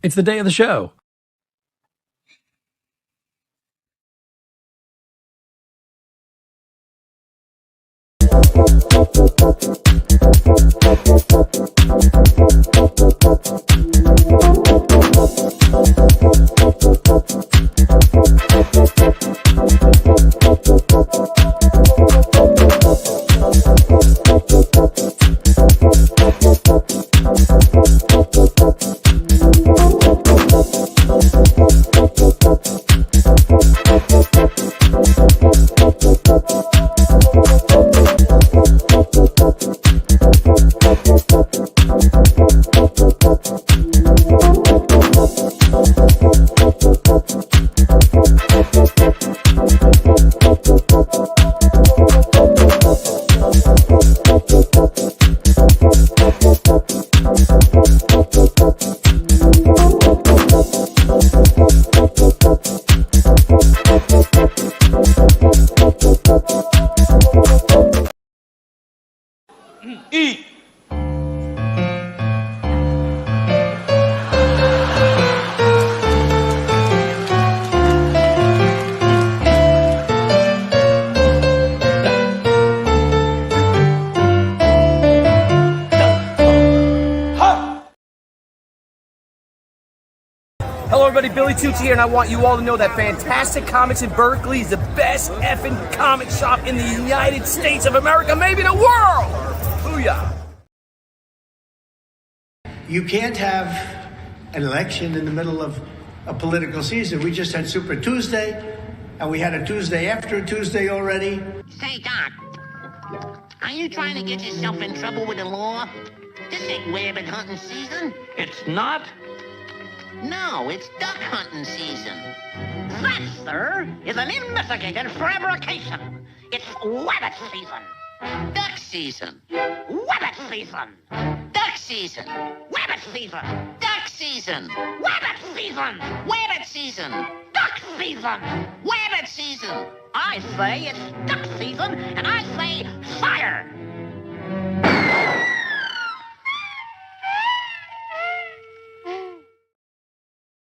It's the day of the show. Eat. Hello everybody, Billy Tucci here, and I want you all to know that Fantastic Comics in Berkeley is the best effing comic shop in the United States of America, maybe the world! Booyah! You can't have an election in the middle of a political season. We just had Super Tuesday, and we had a Tuesday after a Tuesday already. Say, Doc, are you trying to get yourself in trouble with the law? This ain't rabbit hunting season. It's not? No, it's duck hunting season. That, sir, is an investigated fabrication. It's rabbit season. Duck season. Rabbit season. Duck season. Rabbit season. Duck season. Rabbit season. Rabbit season. Duck season. Rabbit season. I say it's duck season, and I say fire.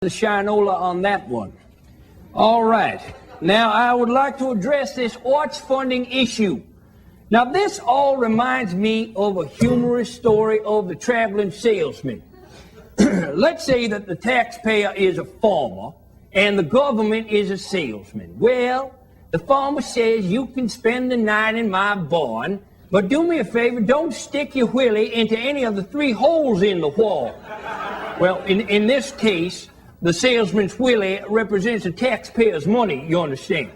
The shinola on that one. All right. Now, I would like to address this arts funding issue. Now, this all reminds me of a humorous story of the traveling salesman. Let's say that the taxpayer is a farmer and the government is a salesman. Well, the farmer says you can spend the night in my barn, but do me a favor, don't stick your willy into any of the 3 holes in the wall. Well, in this case, the salesman's willy represents the taxpayer's money, you understand?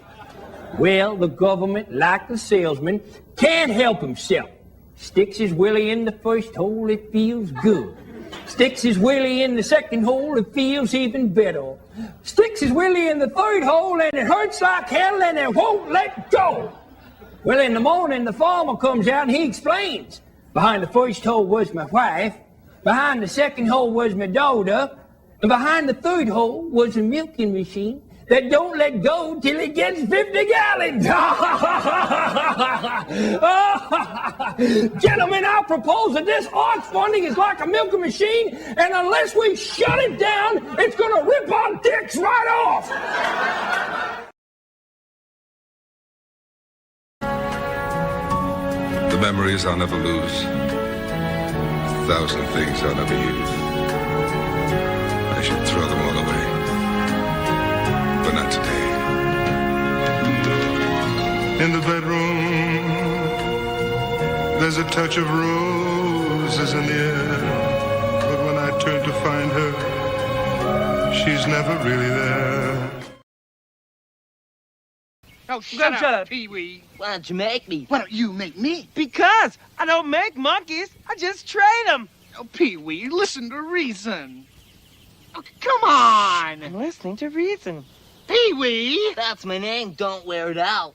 Well, the government, like the salesman, can't help himself. Sticks his willy in the first hole, it feels good. Sticks his willy in the second hole, it feels even better. Sticks his willy in the third hole, and it hurts like hell, and it won't let go. Well, in the morning, the farmer comes out and he explains. Behind the first hole was my wife. Behind the second hole was my daughter. And behind the third hole was a milking machine that don't let go till it gets 50 gallons. Gentlemen, I propose that this arts funding is like a milking machine, and unless we shut it down, it's going to rip our dicks right off. The memories I'll never lose. 1,000 things I'll never use. I should throw them all away. But not today. In the bedroom, there's a touch of roses in the air. But when I turn to find her, she's never really there. Oh, shut up, Pee-wee. Why don't you make me? Why don't you make me? Because I don't make monkeys. I just train them. Oh, Pee-wee, listen to reason. Oh, come on. I'm listening to reason. Pee-wee. That's my name. Don't wear it out.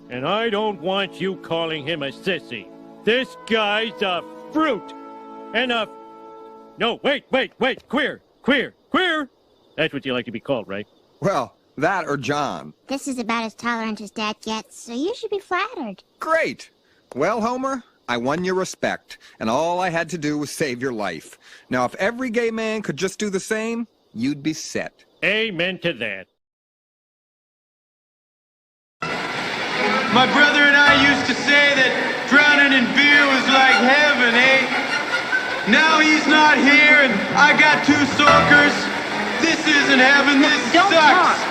And I don't want you calling him a sissy. This guy's a fruit. And a... No, wait. Queer. That's what you like to be called, right? Well, that or John. This is about as tolerant as Dad gets, so you should be flattered. Great. Well, Homer, I won your respect, and all I had to do was save your life. Now, if every gay man could just do the same, you'd be set. Amen to that. My brother and I used to say that drowning in beer was like heaven, eh? Now he's not here, and I got 2 soakers. This isn't heaven, this Don't sucks. talk.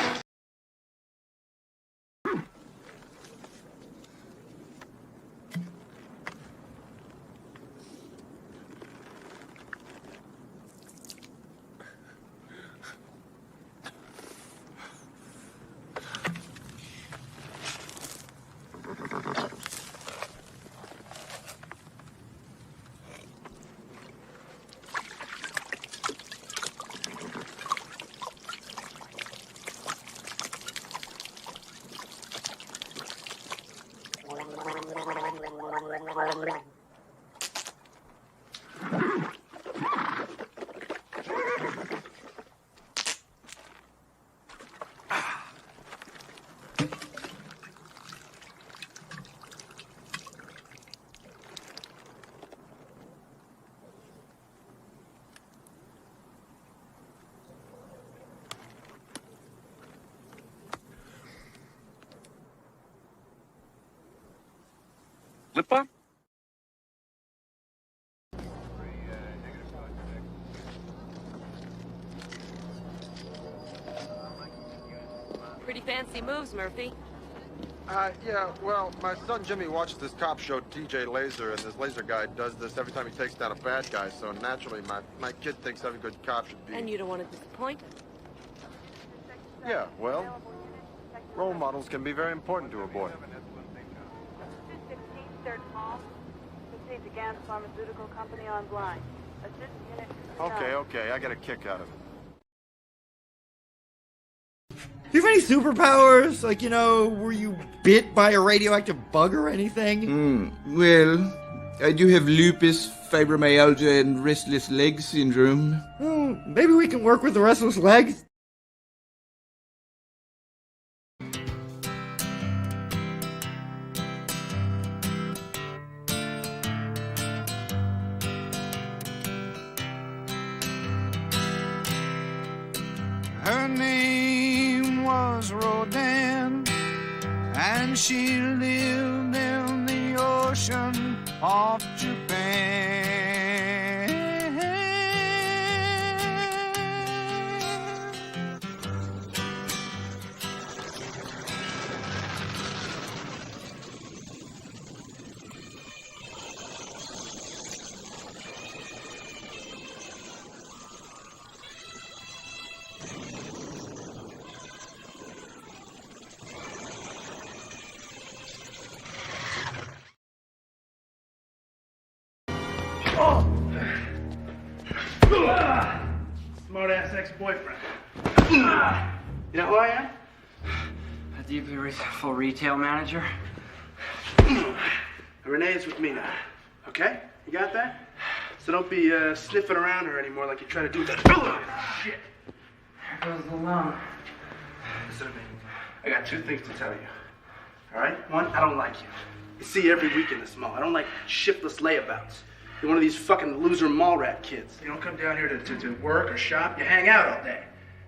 Flipper? Pretty fancy moves, Murphy. Yeah, well, my son Jimmy watched this cop show, DJ Laser, and this laser guy does this every time he takes down a bad guy, so naturally my kid thinks every good cop should be... And you don't want to disappoint him. Yeah, well, role models can be very important to a boy. 216 Third Mall. Proceed to Gans Pharmaceutical Company on blind. Assist unit. Okay, I get a kick out of it. Do you have any superpowers? Like, were you bit by a radioactive bug or anything? Well, I do have lupus, fibromyalgia, and restless leg syndrome. Well, maybe we can work with the restless legs. Her name was Rodan, and she lived in the ocean off Japan. Smart-ass ex-boyfriend. You know who I am? A deeply full retail manager. Renee is with me now. Okay? You got that? So don't be sniffing around her anymore like you try to do with that. Shit. There goes the loan. Listen to me. I got 2 things to tell you. All right? One, I don't like you. You see you every week in this mall. I don't like shiftless layabouts. You're one of these fucking loser mall rat kids. You don't come down here to work or shop. You hang out all day.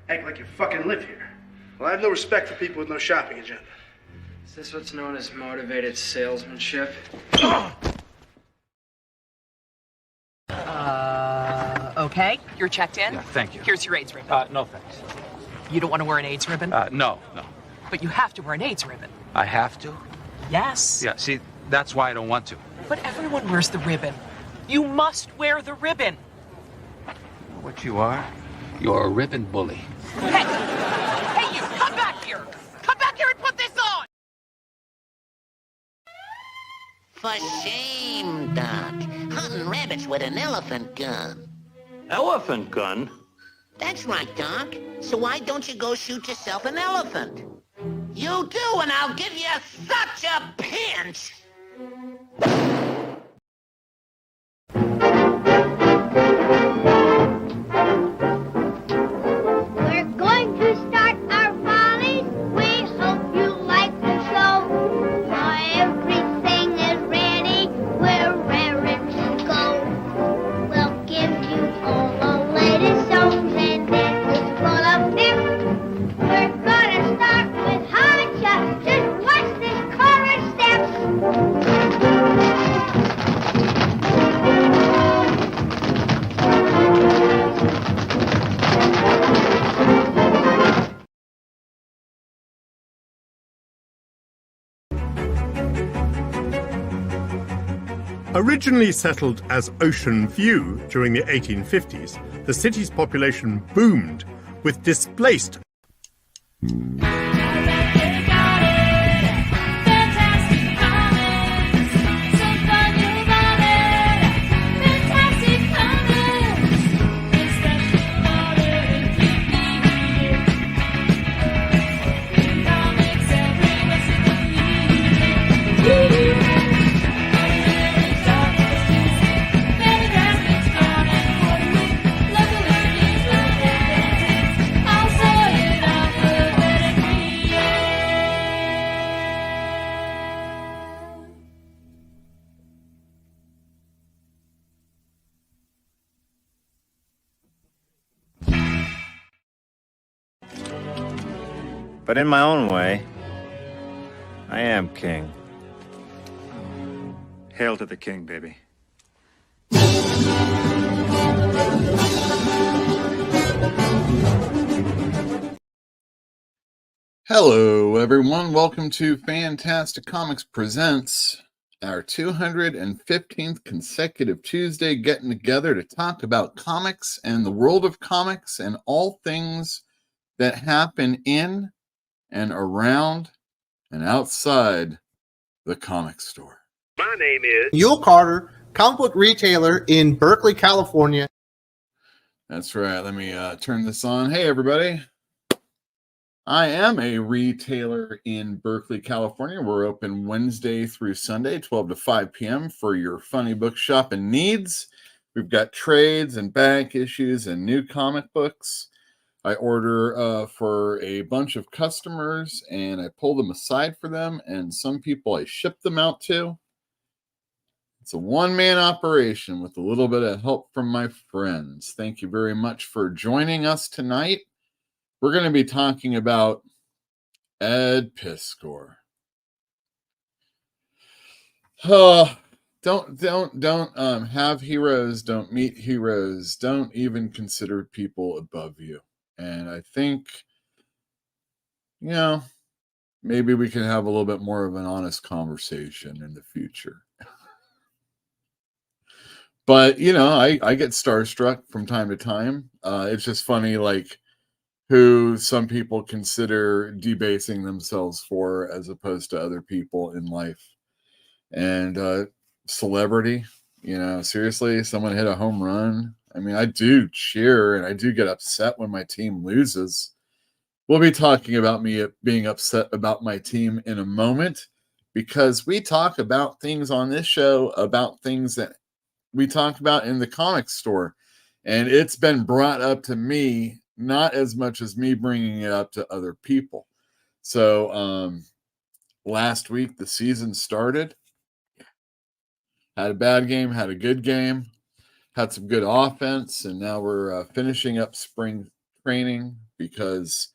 Act like you fucking live here. Well, I have no respect for people with no shopping agenda. Is this what's known as motivated salesmanship? Okay, you're checked in? Yeah, thank you. Here's your AIDS ribbon. No thanks. You don't want to wear an AIDS ribbon? No. But you have to wear an AIDS ribbon. I have to? Yes. Yeah, see, that's why I don't want to. But everyone wears the ribbon. You must wear the ribbon. What you are? You're a ribbon bully. Hey! Hey, you! Come back here! Come back here and put this on! For shame, Doc. Hunting rabbits with an elephant gun. Elephant gun? That's right, Doc. So why don't you go shoot yourself an elephant? You do, and I'll give you such a pinch! We're going to start our volleys. We hope you like the show. Now everything is ready. We're Originally settled as Ocean View during the 1850s, the city's population boomed with displaced But in my own way, I am king. Hail to the king, baby. Hello, everyone. Welcome to Fantastic Comics Presents, our 215th consecutive Tuesday getting together to talk about comics and the world of comics and all things that happen in and around and outside the comic store. My name is Yule Carter, comic book retailer in Berkeley, California. That's right. Let me turn this on. Hey, everybody. I am a retailer in Berkeley, California. We're open Wednesday through Sunday, 12 to 5 p.m. for your funny book shopping needs. We've got trades and back issues and new comic books. I order for a bunch of customers, and I pull them aside for them, and some people I ship them out to. It's a one-man operation with a little bit of help from my friends. Thank you very much for joining us tonight. We're going to be talking about Ed Piskor. Don't have heroes, don't meet heroes, don't even consider people above you. And I think, maybe we can have a little bit more of an honest conversation in the future. But, I get starstruck from time to time. It's just funny, like, who some people consider debasing themselves for as opposed to other people in life. And celebrity, seriously, someone hit a home run. I mean, I do cheer and I do get upset when my team loses. We'll be talking about me being upset about my team in a moment, because we talk about things on this show, about things that we talk about in the comic store. And it's been brought up to me, not as much as me bringing it up to other people. So last week, the season started. Had a bad game, had a good game. Had some good offense, and now we're finishing up spring training because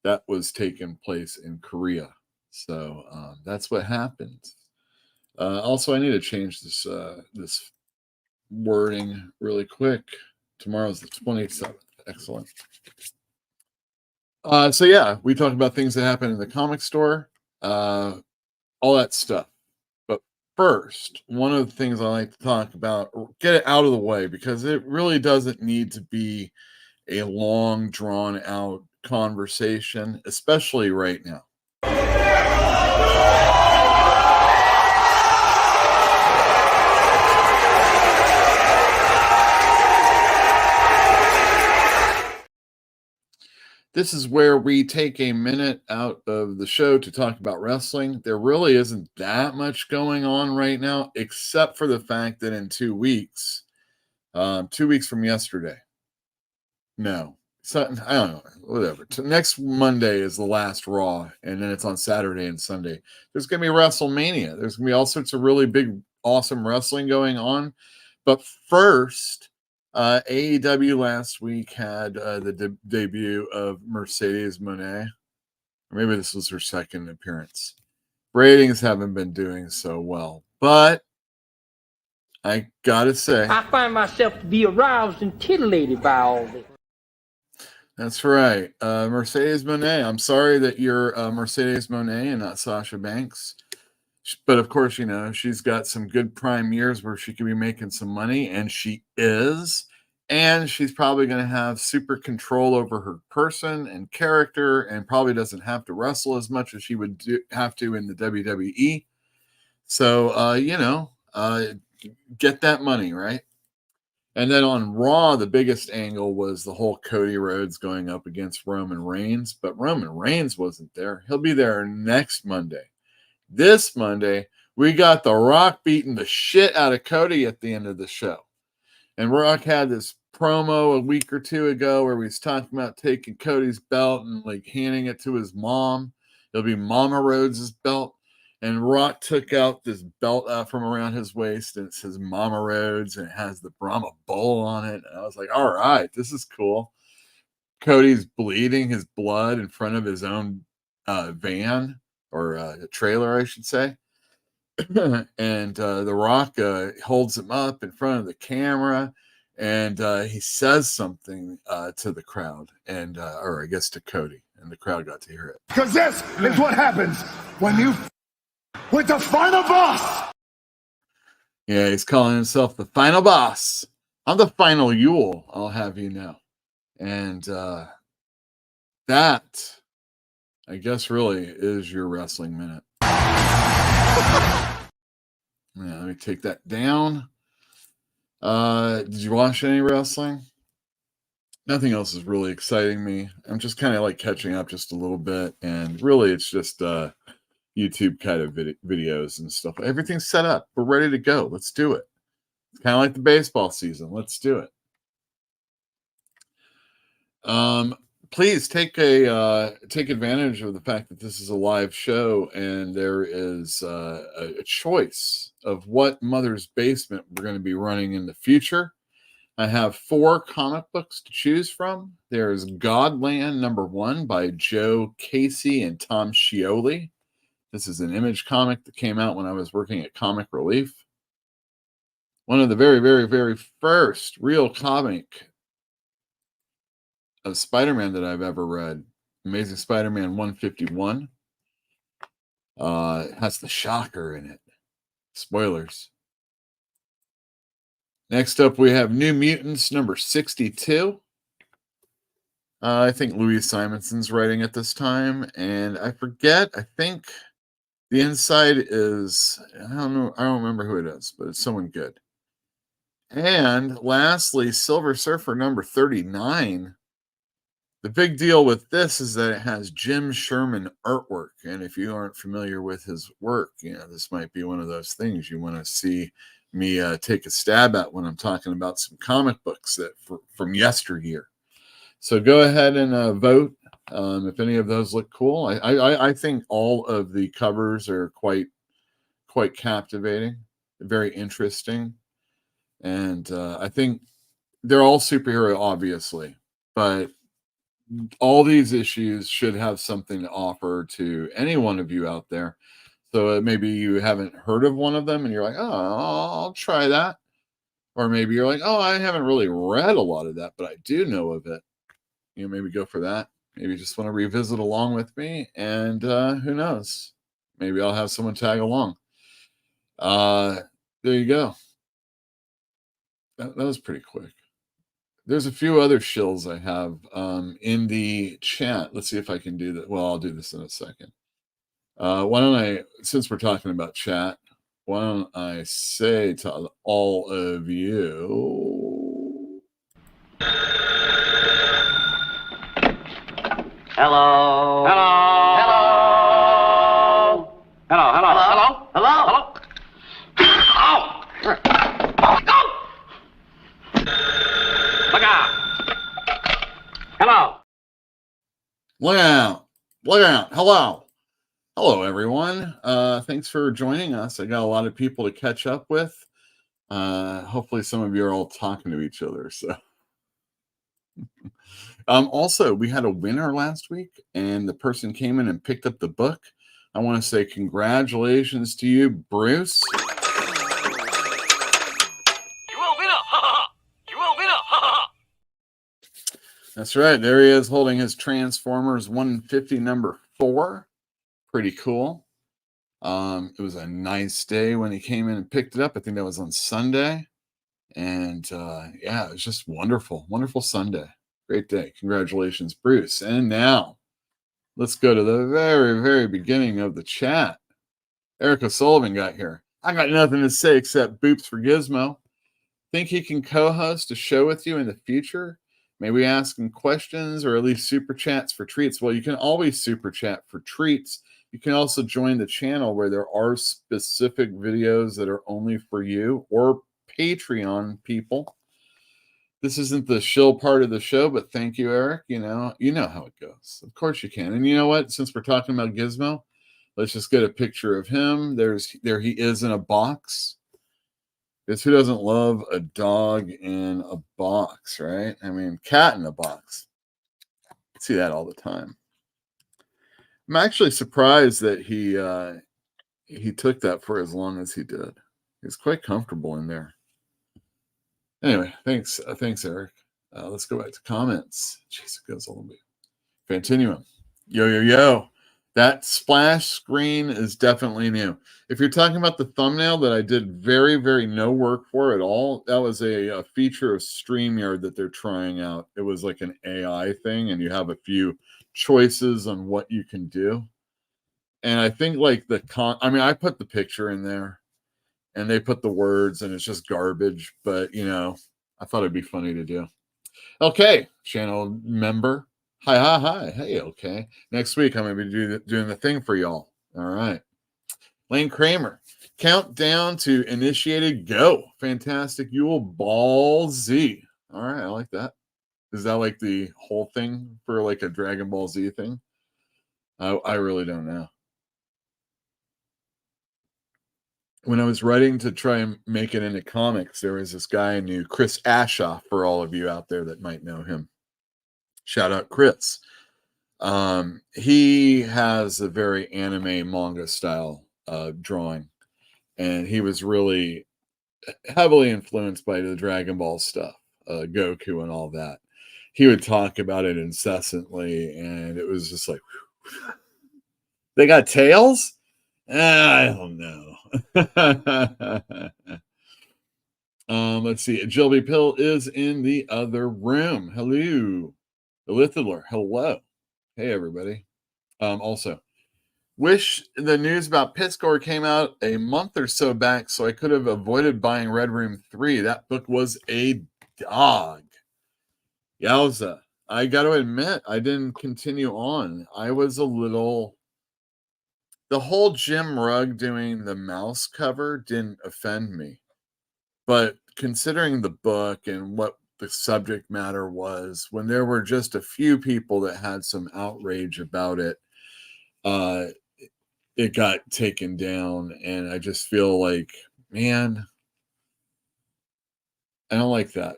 that was taking place in Korea. So that's what happened. Also, I need to change this this wording really quick. Tomorrow's the 27th. Excellent. So yeah, we talk about things that happen in the comic store, all that stuff. First, one of the things I like to talk about, get it out of the way, because it really doesn't need to be a long, drawn-out conversation, especially right now. This is where we take a minute out of the show to talk about wrestling. There really isn't that much going on right now, except for the fact that in 2 weeks, 2 weeks from yesterday, I don't know, whatever. Next Monday is the last Raw, and then it's on Saturday and Sunday. There's going to be WrestleMania. There's going to be all sorts of really big, awesome wrestling going on. But first, AEW last week had the debut of Mercedes Moné. Or maybe this was her second appearance. Ratings haven't been doing so well, but I gotta say, I find myself to be aroused and titillated by all this. That's right. Mercedes Moné. I'm sorry that you're Mercedes Moné and not Sasha Banks. But of course, you know, she's got some good prime years where she could be making some money, and she is. And she's probably going to have super control over her person and character, and probably doesn't have to wrestle as much as she would have to in the WWE. So, get that money, right? And then on Raw, the biggest angle was the whole Cody Rhodes going up against Roman Reigns, but Roman Reigns wasn't there. He'll be there next Monday. This Monday, we got The Rock beating the shit out of Cody at the end of the show. And Rock had this promo a week or two ago where he was talking about taking Cody's belt and like handing it to his mom. It'll be Mama Rhodes' belt. And Rock took out this belt from around his waist, and it says Mama Rhodes, and it has the Brahma Bull on it. And I was like, all right, this is cool. Cody's bleeding his blood in front of his own van, or a trailer, I should say. And The Rock holds him up in front of the camera, and he says something to the crowd, and or I guess to Cody, and the crowd got to hear it. Because this is what happens when you with the final boss. Yeah, he's calling himself the final boss. I'm the final Yule, I'll have you know. And that, I guess, really is your wrestling minute. Yeah, let me take that down. Did you watch any wrestling? Nothing else is really exciting me. I'm just kind of like catching up just a little bit, and really it's just YouTube kind of videos and stuff. Everything's set up. We're ready to go. Let's do it. It's kind of like the baseball season. Let's do it. Please take advantage of the fact that this is a live show, and there is a choice of what Mother's Basement we're going to be running in the future. I have 4 comic books to choose from. There's Godland #1 by Joe Casey and Tom Scioli. This is an Image comic that came out when I was working at Comic Relief. One of the very, very, very first real comic of Spider-Man that I've ever read. Amazing Spider-Man 151. Has the Shocker in it. Spoilers. Next up, we have New Mutants #62. I think Louise Simonson's writing at this time, and I think the inside is, I don't remember who it is, but it's someone good. And lastly, Silver Surfer #39. The big deal with this is that it has Jim Sherman artwork. And if you aren't familiar with his work, this might be one of those things you want to see me take a stab at when I'm talking about some comic books that from yesteryear. So go ahead and vote if any of those look cool. I think all of the covers are quite captivating, very interesting. And I think they're all superhero, obviously, but all these issues should have something to offer to any one of you out there. So maybe you haven't heard of one of them and you're like, oh, I'll try that. Or maybe you're like, oh, I haven't really read a lot of that, but I do know of it. Maybe go for that. Maybe you just want to revisit along with me, and who knows? Maybe I'll have someone tag along. There you go. That was pretty quick. There's a few other shills I have in the chat. Let's see if I can do that. Well, I'll do this in a second. Why don't I, since we're talking about chat, why don't I say to all of you... Hello. Hello. Hello. Hello. Hello. Hello. Hello. Hello. Oh. Go. Look out. Hello. Look out. Look out. Hello. Hello, everyone. Thanks for joining us. I got a lot of people to catch up with. Hopefully some of you are all talking to each other. So, also, we had a winner last week, and the person came in and picked up the book. I want to say congratulations to you, Bruce. You will winner. You will winner. That's right. There he is holding his Transformers 150 #4. Pretty cool. It was a nice day when he came in and picked it up. I think that was on Sunday. And yeah, it was just wonderful. Wonderful Sunday. Great day. Congratulations, Bruce. And now let's go to the very, very beginning of the chat. Eric O'Sullivan got here. I got nothing to say except boops for Gizmo. Think he can co-host a show with you in the future? Maybe ask him questions or at least super chats for treats. Well, you can always super chat for treats. You can also join the channel where there are specific videos that are only for you or Patreon people. This isn't the shill part of the show, but thank you, Eric. You know how it goes. Of course you can. And you know what? Since we're talking about Gizmo, let's just get a picture of him. There he is in a box. Because who doesn't love a dog in a box, right? I mean, cat in a box. I see that all the time. I'm actually surprised that he took that for as long as he did. He's quite comfortable in there. Anyway, thanks, Eric. Let's go back to comments. Jeez, it goes a little bit. Continuum. Yo. That splash screen is definitely new. If you're talking about the thumbnail that I did very, very no work for at all, that was a feature of StreamYard that they're trying out. It was like an AI thing, and you have a few choices on what you can do. And I think like I put the picture in there, and they put the words, and it's just garbage. But, I thought it'd be funny to do. Okay, channel member. Hi. Hey, okay. Next week, I'm going to be doing the thing for y'all. All right. Lane Kramer. Countdown to initiated go. Fantastic Yule Ball Z. All right, I like that. Is that like the whole thing for like a Dragon Ball Z thing? I really don't know. When I was writing to try and make it into comics, there was this guy I knew, Chris Ashoff, for all of you out there that might know him. Shout out Chris. He has a very anime manga style drawing, and he was really heavily influenced by the Dragon Ball stuff, Goku and all that. He would talk about it incessantly, and it was just like, whew. They got tails? I don't know. Let's see. Jilby Pill is in the other room. Hello. Elithidler, hello. Hey, everybody. Also, wish the news about Piskor came out a month or so back so I could have avoided buying Red Room 3. That book was a dog. Yowza. I got to admit, I didn't continue on. I was a little... The whole Jim Rugg doing the mouse cover didn't offend me. But considering the book and what the subject matter was, when there were just a few people that had some outrage about it, it got taken down, and I just feel like, man, I don't like that.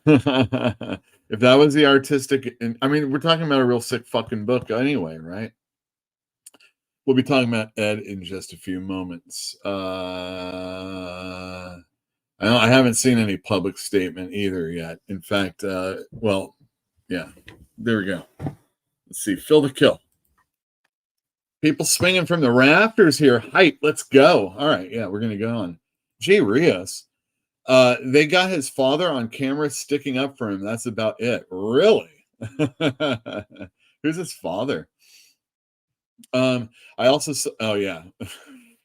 If that was the artistic, and I mean, we're talking about a real sick fucking book anyway, right? We'll be talking about Ed in just a few moments. I haven't seen any public statement either yet. In fact, well, yeah, there we go. Let's see. Phil the Kill. People swinging from the rafters here. Hype. Let's go. All right. Yeah, we're going to go on. Jay Rios. They got his father on camera sticking up for him. That's about it. Really? Who's his father? I also, oh yeah.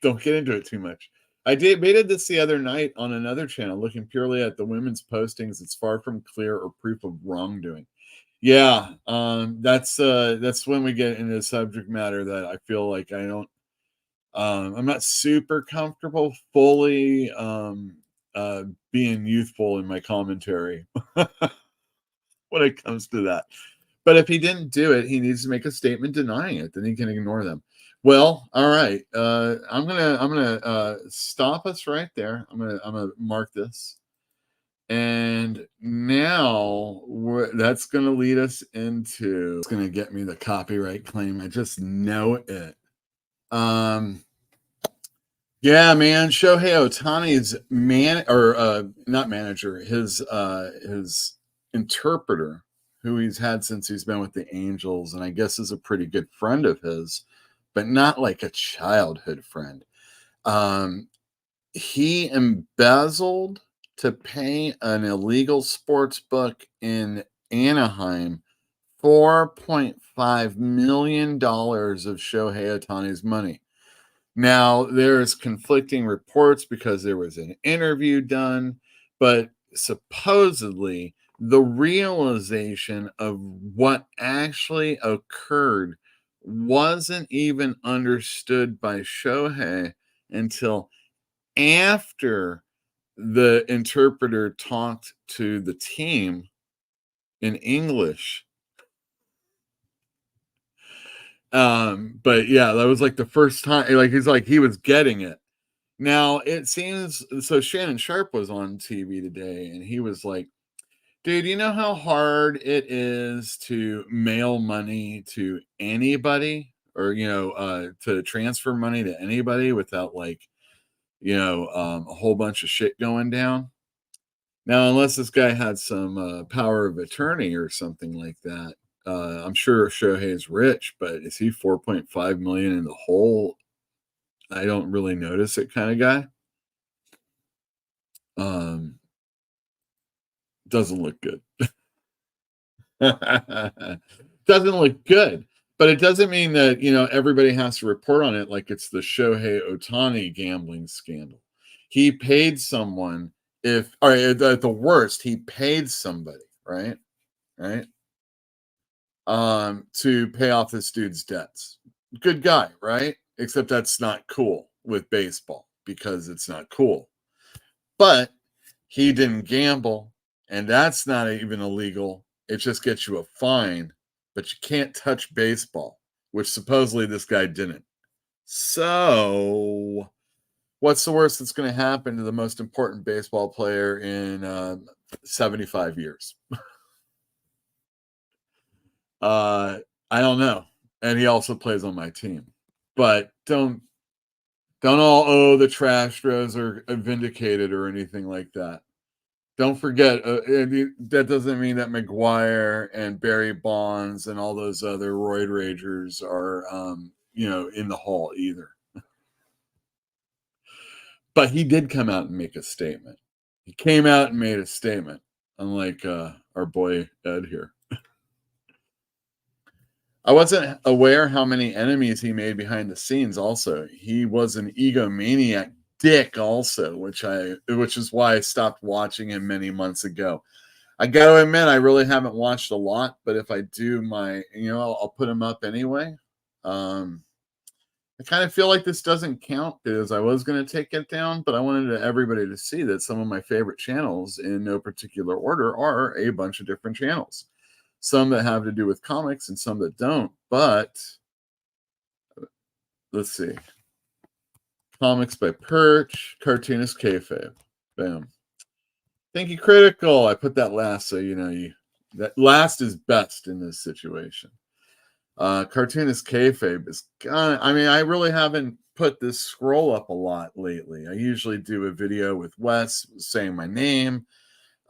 Don't get into it too much. I debated this the other night on another channel, looking purely at the women's postings. It's far from clear or proof of wrongdoing. Yeah, that's when we get into the subject matter that I feel like I don't. I'm not super comfortable fully being youthful in my commentary when it comes to that. But if he didn't do it, he needs to make a statement denying it. Then he can ignore them. Well, all right. I'm gonna stop us right there. I'm gonna mark this, and now that's gonna lead us into. It's gonna get me the copyright claim. I just know it. Yeah, man. Shohei Ohtani's not manager, his interpreter, who he's had since he's been with the Angels, and I guess is a pretty good friend of his, but not like a childhood friend. He embezzled to pay an illegal sports book in Anaheim $4.5 million of Shohei Ohtani's money. Now, there's conflicting reports because there was an interview done, but supposedly the realization of what actually occurred wasn't even understood by Shohei until after the interpreter talked to the team in English. But yeah, that was like the first time, like he was getting it. Now it seems so. Shannon Sharp was on TV today, and he was like, "Dude, you know how hard it is to mail money to anybody, or to transfer money to anybody without like, a whole bunch of shit going down." Now, unless this guy had some power of attorney or something like that, I'm sure Shohei's rich, but is he 4.5 million in the hole? I don't really notice it kind of guy. Doesn't look good. Doesn't look good. But it doesn't mean that, everybody has to report on it like it's the Shohei Ohtani gambling scandal. He paid someone, at the worst, he paid somebody, right? Right? To pay off this dude's debts. Good guy, right? Except that's not cool with baseball because it's not cool. But he didn't gamble, and that's not even illegal. It just gets you a fine, but you can't touch baseball, which supposedly this guy didn't. So, what's the worst that's going to happen to the most important baseball player in 75 years? I don't know. And he also plays on my team. But don't all the Trastros are vindicated or anything like that. Don't forget, that doesn't mean that McGuire and Barry Bonds and all those other roid ragers are, in the hall either. But he did come out and make a statement. He came out and made a statement, unlike our boy Ed here. I wasn't aware how many enemies he made behind the scenes. Also, he was an egomaniac dick. Also, which is why I stopped watching him many months ago. I got to admit, I really haven't watched a lot, but if I do, I'll put him up anyway. I kind of feel like this doesn't count because I was going to take it down, but I wanted everybody to see that some of my favorite channels, in no particular order, are a bunch of different channels. Some that have to do with comics and some that don't. But let's see. Comics by Perch, Cartoonist Kayfabe. Bam. Thank you, Critical. I put that last so that last is best in this situation. Cartoonist Kayfabe is I really haven't put this scroll up a lot lately. I usually do a video with Wes saying my name.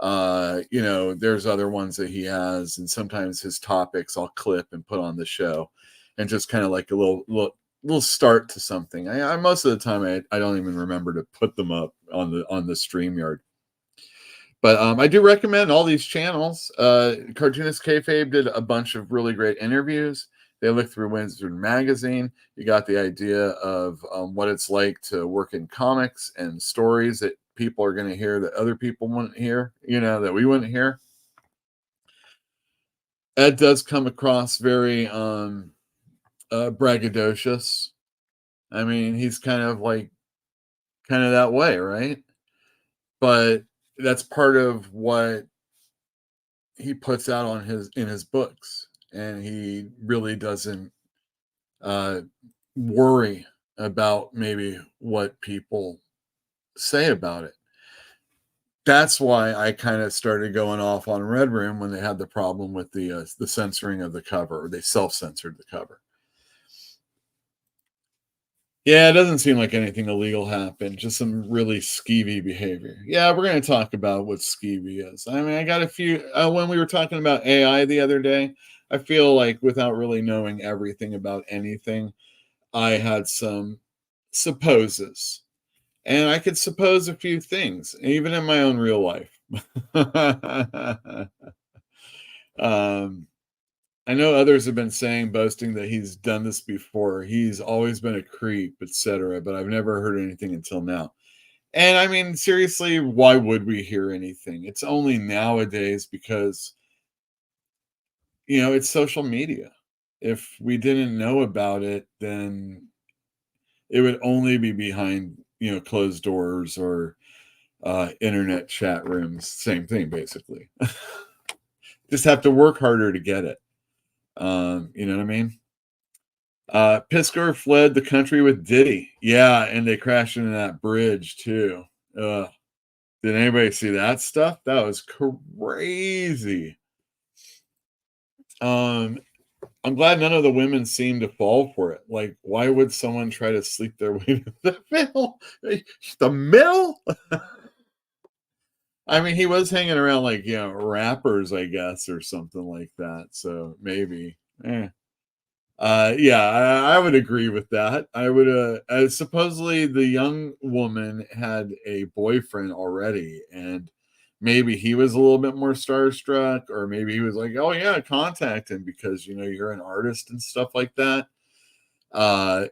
There's other ones that he has, and sometimes his topics I'll clip and put on the show, and just kind of like a little start to something. I most of the time I don't even remember to put them up on the StreamYard. But I do recommend all these channels. Cartoonist Kayfabe did a bunch of really great interviews. They look through Wizard Magazine. You got the idea of what it's like to work in comics and stories that people are going to hear that other people wouldn't hear, that we wouldn't hear. Ed does come across very braggadocious. I mean, he's kind of that way, right? But that's part of what he puts out in his books, and he really doesn't worry about maybe what people say about it. That's why I kind of started going off on Red Room when they had the problem with the censoring of the cover, or they self-censored the cover. Yeah, it doesn't seem like anything illegal happened. Just some really skeevy behavior. Yeah, we're going to talk about what skeevy is. I mean, I got a few... when we were talking about AI the other day, I feel like without really knowing everything about anything, I had some supposes. And I could suppose a few things, even in my own real life. I know others have been boasting that he's done this before. He's always been a creep, etc. But I've never heard anything until now. And I mean, seriously, why would we hear anything? It's only nowadays because, it's social media. If we didn't know about it, then it would only be behind, closed doors or internet chat rooms. Same thing, basically. Just have to work harder to get it. You know what I mean? Piskor fled the country with Diddy. Yeah, and they crashed into that bridge too. Did anybody see that stuff? That was crazy. I'm glad none of the women seemed to fall for it. Like, why would someone try to sleep their way to the middle? The middle? I mean, he was hanging around like, rappers, I guess, or something like that. So maybe. Yeah, I would agree with that. I would, supposedly the young woman had a boyfriend already, and maybe he was a little bit more starstruck, or maybe he was like, oh yeah, contact him because, you're an artist and stuff like that.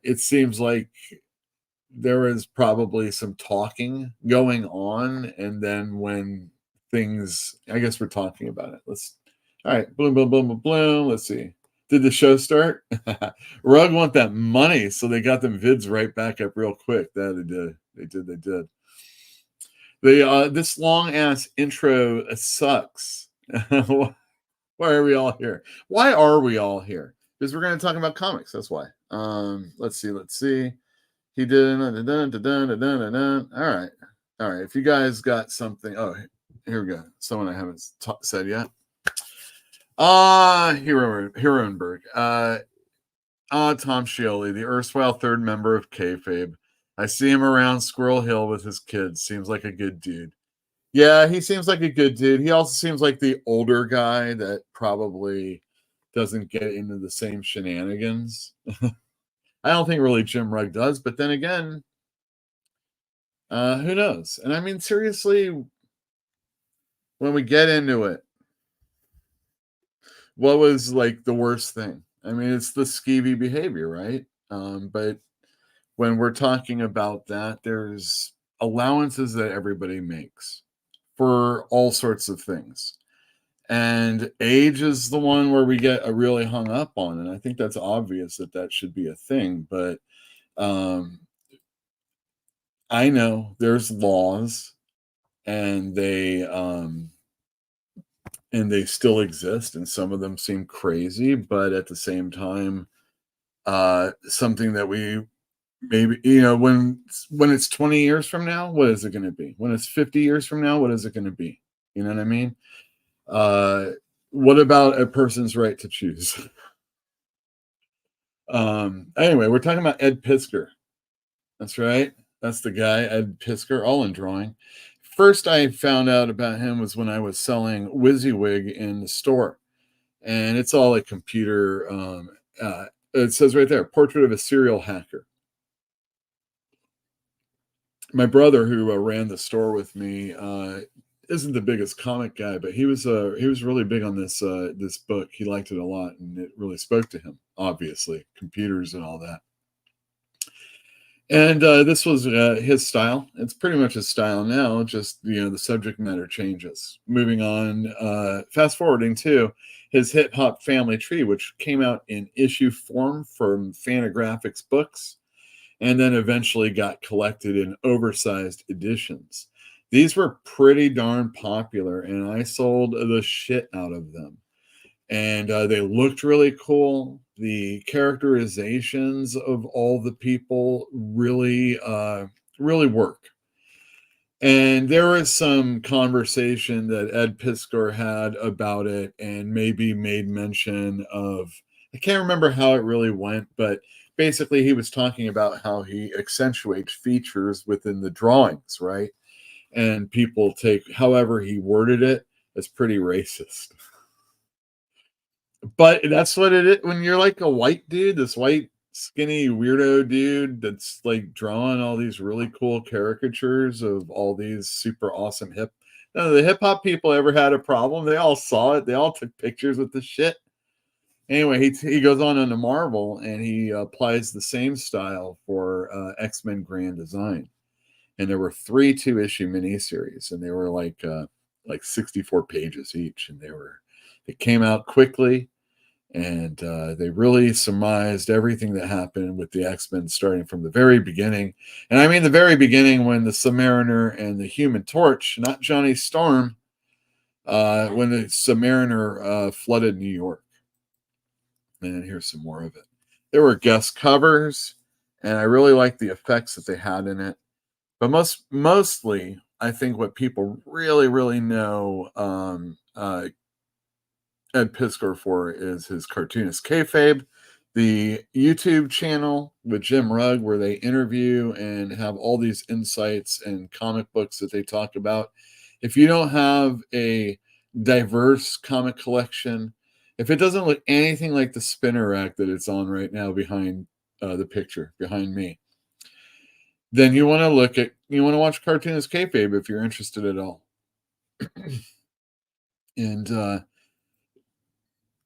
It seems like there was probably some talking going on, and then when things, I guess we're talking about it. All right, boom, boom, boom, boom, boom. Let's see. Did the show start? Rug want that money, so they got them vids right back up real quick. That they did. This long ass intro sucks. Why are we all here? Why are we all here? Because we're going to talk about comics. That's why. Let's see. He did. All right. If you guys got something, here we go. Someone I haven't said yet. Heronberg. Tom Scioli, the erstwhile third member of Kayfabe. I see him around Squirrel Hill with his kids. Seems like a good dude. Yeah, he seems like a good dude. He also seems like the older guy that probably doesn't get into the same shenanigans. I don't think really Jim Rugg does, but then again, who knows? And I mean, seriously, when we get into it, what was like the worst thing? I mean, it's the skeevy behavior, right? But when we're talking about that, there's allowances that everybody makes for all sorts of things. And age is the one where we get really hung up on. And I think that's obvious that should be a thing. But I know there's laws and they still exist, and some of them seem crazy, but at the same time, something that we maybe, when it's 20 years from now, what is it going to be? When it's 50 years from now, what is it going to be? You know what I mean? What about a person's right to choose? Anyway, we're talking about Ed Piskor. That's right. That's the guy, Ed Piskor, all in drawing. First I found out about him was when I was selling WYSIWYG in the store. And it's all a computer. It says right there, portrait of a serial hacker. My brother, who ran the store with me, isn't the biggest comic guy, but he was really big on this book. He liked it a lot, and it really spoke to him. Obviously, computers and all that. And this was his style. It's pretty much his style now. Just the subject matter changes. Moving on, fast forwarding to his hip hop family tree, which came out in issue form from Fantagraphics books, and then eventually got collected in oversized editions. These were pretty darn popular, and I sold the shit out of them. And they looked really cool. The characterizations of all the people really work. And there was some conversation that Ed Piskor had about it, and maybe made mention of, I can't remember how it really went, but basically he was talking about how he accentuates features within the drawings, right? And people take however he worded it as pretty racist. But that's what it is when you're like a white dude, this white skinny weirdo dude that's like drawing all these really cool caricatures of all these super awesome none of the hip hop people ever had a problem. They all saw it. They all took pictures with the shit. Anyway, he goes on into Marvel and he applies the same style for X-Men Grand Design. And there were 3 2-issue miniseries, and they were like 64 pages each, and they came out quickly, and they really surmised everything that happened with the X-Men starting from the very beginning. And I mean the very beginning, when the Submariner and the Human Torch, not Johnny Storm, when the Submariner flooded New York. And here's some more of it. There were guest covers, and I really liked the effects that they had in it. But mostly, I think what people really, really know Ed Piskor for is his cartoonist kayfabe, the YouTube channel with Jim Rugg, where they interview and have all these insights and comic books that they talk about. If you don't have a diverse comic collection, if it doesn't look anything like the spinner rack that it's on right now behind the picture behind me, then you want to watch Cartoonist Kayfabe if you're interested at all. And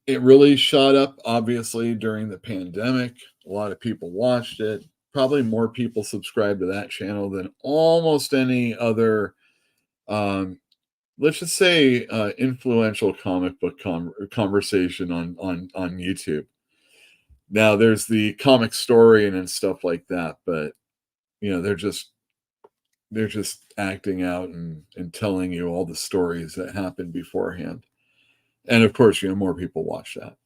it really shot up, obviously, during the pandemic. A lot of people watched it. Probably more people subscribed to that channel than almost any other, let's just say, influential comic book conversation on YouTube. Now, there's the comic story and stuff like that, but they're just acting out and telling you all the stories that happened beforehand. And of course, more people watch that.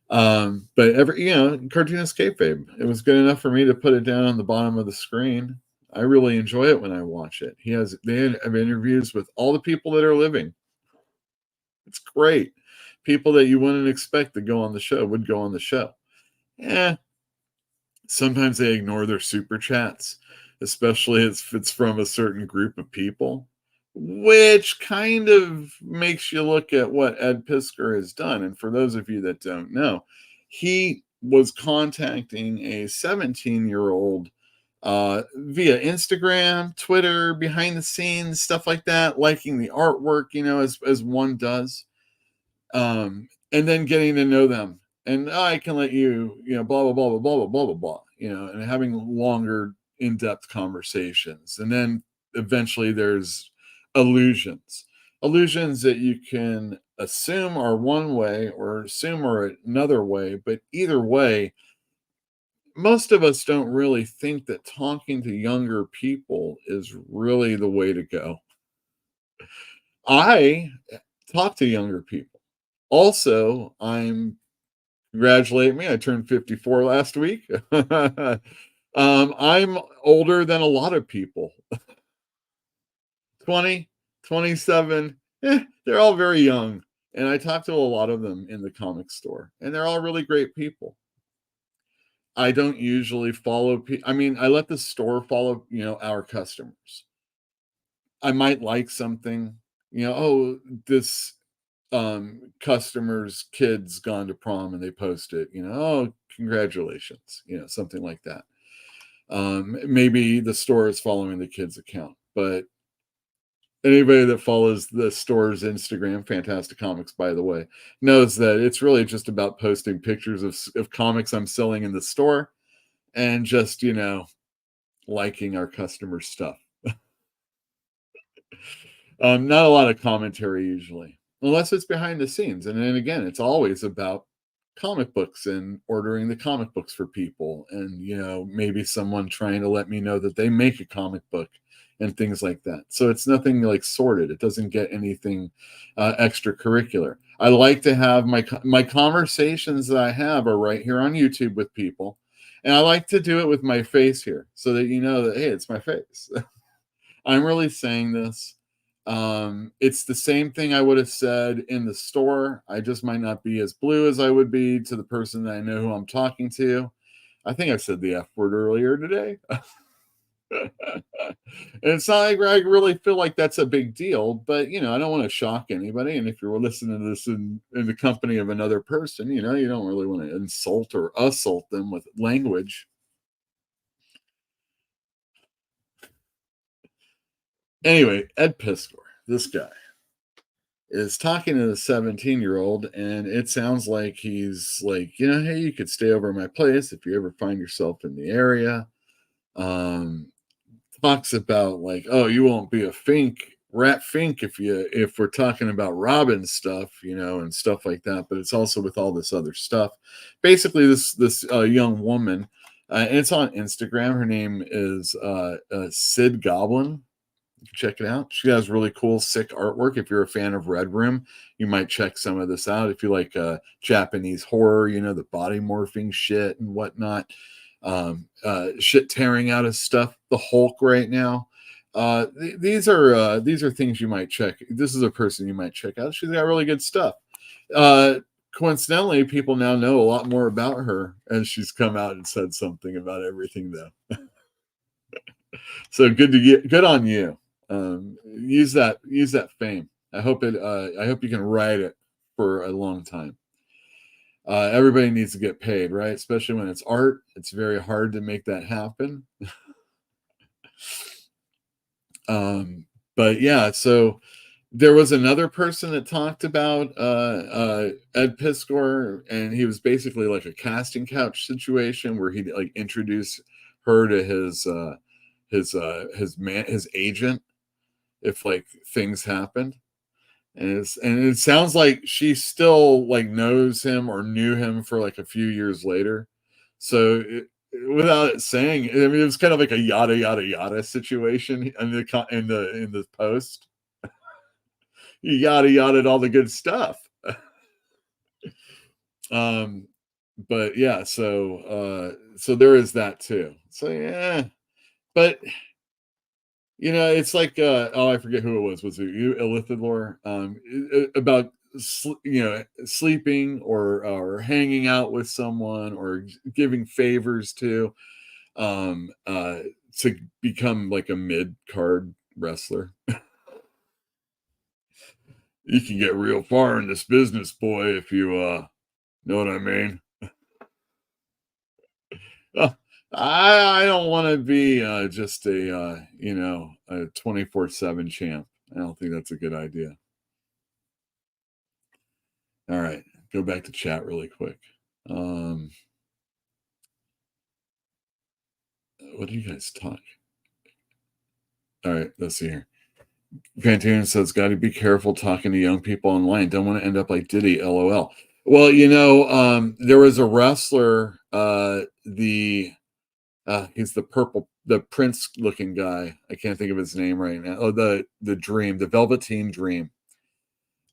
But Cartoonist Kayfabe, it was good enough for me to put it down on the bottom of the screen. I really enjoy it when I watch it. They have interviews with all the people that are living. It's great. People that you wouldn't expect to go on the show would go on the show. Sometimes they ignore their super chats, especially if it's from a certain group of people, which kind of makes you look at what Ed Piskor has done. And for those of you that don't know, he was contacting a 17-year-old via Instagram, Twitter, behind the scenes, stuff like that, liking the artwork, as one does, and then getting to know them. And I can let you, blah, blah, blah, blah, blah, blah, blah, blah, and having longer, in-depth conversations. And then eventually there's illusions that you can assume are one way or assume are another way. But either way, most of us don't really think that talking to younger people is really the way to go. I talk to younger people. Also, congratulate me, I turned 54 last week. I'm older than a lot of people. 20, 27, they're all very young. And I talk to a lot of them in the comic store. And they're all really great people. I don't usually follow people. I mean, I let the store follow, our customers. I might like something, this customer's kid's gone to prom and they post it, congratulations, something like that. Maybe the store is following the kid's account, but anybody that follows the store's Instagram, Fantastic Comics, by the way, knows that it's really just about posting pictures of comics I'm selling in the store and just, liking our customers' stuff. Not a lot of commentary usually, unless it's behind the scenes. And then again, it's always about comic books and ordering the comic books for people. And, maybe someone trying to let me know that they make a comic book and things like that. So it's nothing like sorted. It doesn't get anything extracurricular. I like to have my conversations that I have are right here on YouTube with people. And I like to do it with my face here so that that, hey, it's my face. I'm really saying this. It's the same thing I would have said in the store. I just might not be as blue as I would be to the person that I know who I'm talking to. I think I said the F word earlier today. It's not like I really feel like that's a big deal, but I don't want to shock anybody. And if you're listening to this in the company of another person, you don't really want to insult or assault them with language. Anyway, Ed Piskor, this guy, is talking to the 17-year-old, and it sounds like he's like, hey, you could stay over at my place if you ever find yourself in the area. Talks about like, oh, you won't be a rat fink if we're talking about robbing stuff, and stuff like that. But it's also with all this other stuff. Basically, this young woman, and it's on Instagram. Her name is Sid Goblin. Check it out. She has really cool, sick artwork. If you're a fan of Red Room, you might check some of this out. If you like Japanese horror, the body morphing shit and whatnot, shit tearing out of stuff. The Hulk right now. These are things you might check. This is a person you might check out. She's got really good stuff. Coincidentally, people now know a lot more about her, and she's come out and said something about everything, though. So good on you. Use that fame. I hope you can ride it for a long time. Everybody needs to get paid, right? Especially when it's art. It's very hard to make that happen. But yeah, so there was another person that talked about Ed Piskor, and he was basically like a casting couch situation where he like introduced her to his agent if like things happened. And it sounds like she still like knows him or knew him for like a few years later. So without it saying, I mean, it was kind of like a yada yada yada situation in the post. You yada yada all the good stuff. But yeah, so there is that too. So yeah, but it's like I forget who it was. Was it you, Elithidor? About sleeping or hanging out with someone or giving favors to become like a mid-card wrestler. You can get real far in this business, boy, if you know what I mean. I don't want to be just a 24/7 champ. I don't think that's a good idea. All right, go back to chat really quick. What do you guys talk? All right, let's see here. Pantarian says, got to be careful talking to young people online. Don't want to end up like Diddy, LOL. Well, there was a wrestler, he's the Prince looking guy. I can't think of his name right now. Oh, the Dream, the Velveteen Dream.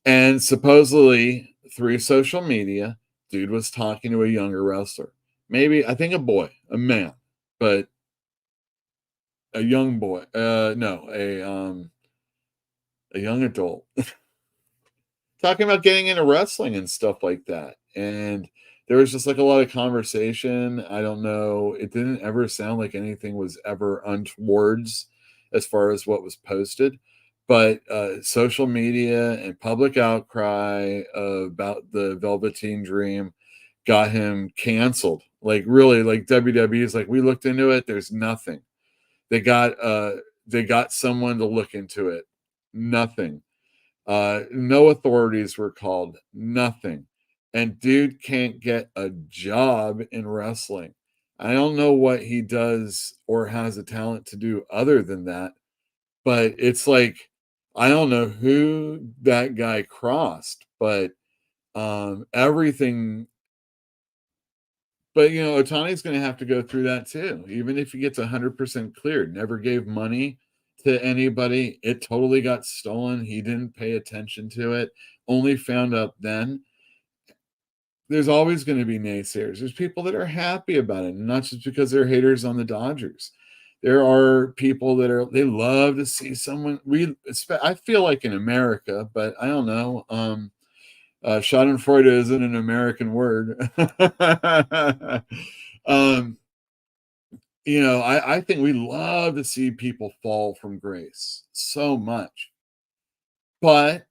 And supposedly through social media, dude was talking to a younger wrestler. Maybe, I think a man, but a young boy. A young adult. Talking about getting into wrestling and stuff like that. And there was just like a lot of conversation. I don't know. It didn't ever sound like anything was ever untowards as far as what was posted. But social media and public outcry about the Velveteen Dream got him canceled. Like really, like WWE is like, we looked into it. There's nothing. They got someone to look into it. Nothing. No authorities were called. Nothing. And dude can't get a job in wrestling. I don't know what he does or has a talent to do other than that. But it's like, I don't know who that guy crossed, but everything. But, Otani's going to have to go through that too. Even if he gets 100% cleared, never gave money to anybody. It totally got stolen. He didn't pay attention to it. Only found out then. There's always going to be naysayers. There's people that are happy about it, not just because they're haters on the Dodgers. There are people they love to see someone. I feel like in America, but I don't know. Schadenfreude isn't an American word. I think we love to see people fall from grace so much. But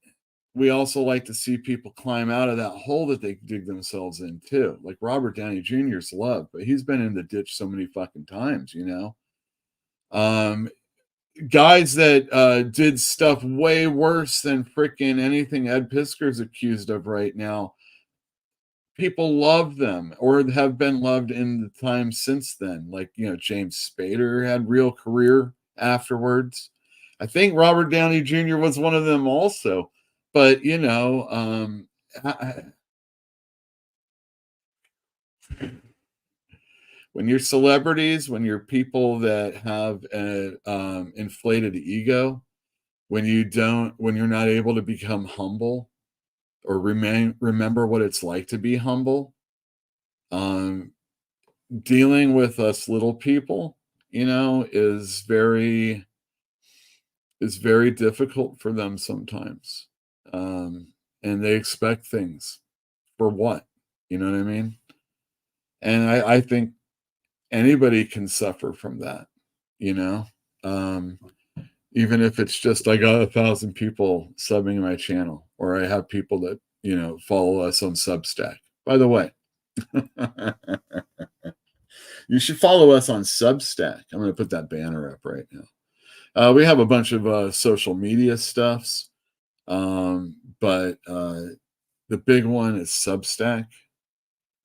we also like to see people climb out of that hole that they dig themselves in too. Like Robert Downey Jr.'s loved, but he's been in the ditch so many fucking times, Guys that did stuff way worse than freaking anything Ed Piskor's accused of right now. People love them or have been loved in the time since then. Like, James Spader had real career afterwards. I think Robert Downey Jr. was one of them also. But, when you're celebrities, when you're people that have an inflated ego, when you're not able to become humble or remember what it's like to be humble, dealing with us little people, is very difficult for them sometimes. And they expect things for what? You know what I mean? And I think anybody can suffer from that, even if it's just I got 1,000 people subbing my channel, or I have people that, follow us on Substack. By the way, you should follow us on Substack. I'm going to put that banner up right now. We have a bunch of social media stuffs, but the big one is Substack.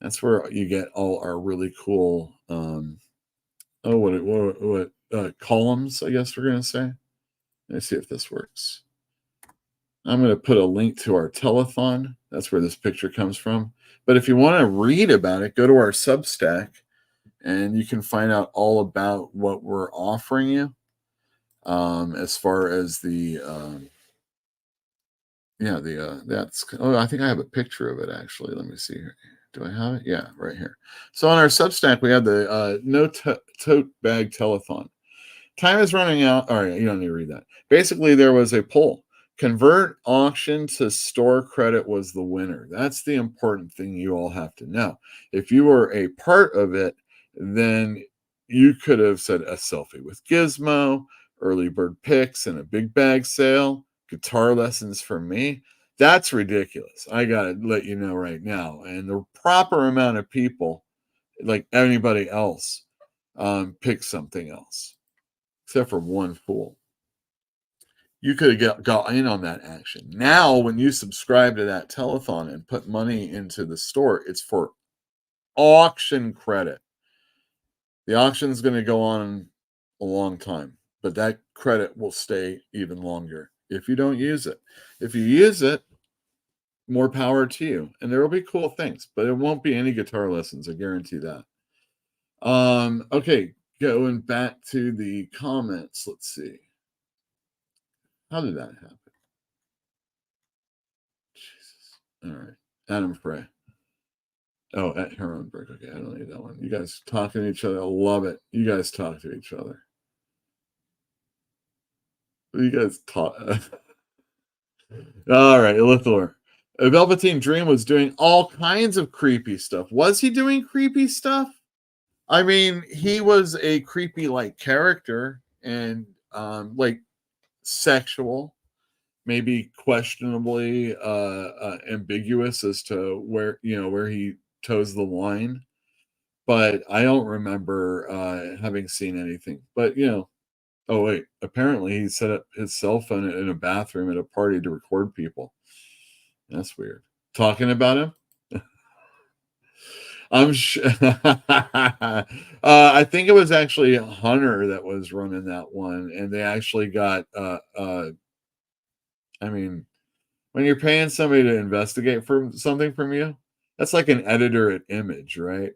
That's where you get all our really cool columns, I guess we're going to say. Let's see if this works. I'm going to put a link to our telethon. That's where this picture comes from. But if you want to read about it, go to our Substack and you can find out all about what we're offering you. As far as I think I have a picture of it actually. Let me see here. Do I have it? Yeah, right here. So on our Substack, we have the no tote bag telethon. Time is running out. All right, you don't need to read that. Basically, there was a poll. Convert auction to store credit was the winner. That's the important thing you all have to know. If you were a part of it, then you could have said a selfie with Gizmo, early bird picks, and a big bag sale, guitar lessons from me. That's ridiculous. I got to let you know right now. And the proper amount of people, like anybody else, pick something else, except for one fool. You could have got in on that action. Now, when you subscribe to that telethon and put money into the store, it's for auction credit. The auction is going to go on a long time, but that credit will stay even longer if you don't use it. If you use it, more power to you. And there will be cool things, but it won't be any guitar lessons. I guarantee that. Okay, going back to the comments. Let's see. How did that happen? Jesus. All right. Adam Frey. Oh, at Heronberg. Okay, I don't need that one. You guys talking to each other. I love it. You guys talk to each other. You guys talk. All right, Elithor. Velveteen Dream was doing all kinds of creepy stuff. Was he doing creepy stuff? I mean, he was a creepy like character and like sexual, maybe questionably ambiguous as to where he toes the line. But I don't remember having seen anything. But oh wait, apparently he set up his cell phone in a bathroom at a party to record people. That's weird. Talking about him? I'm sure. I think it was actually Hunter that was running that one, and they actually got. I mean, when you're paying somebody to investigate for something from you, that's like an editor at Image, right?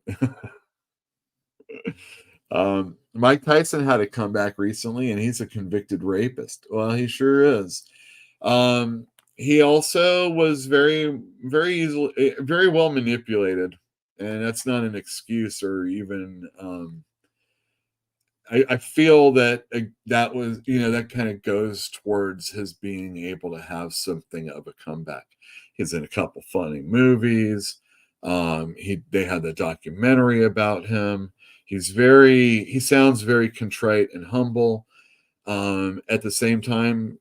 Mike Tyson had a comeback recently, and he's a convicted rapist. Well, he sure is. He also was very well manipulated, and that's not an excuse or even. I feel that that was, that kind of goes towards his being able to have something of a comeback. He's in a couple funny movies. They had the documentary about him. He sounds very contrite and humble. At the same time,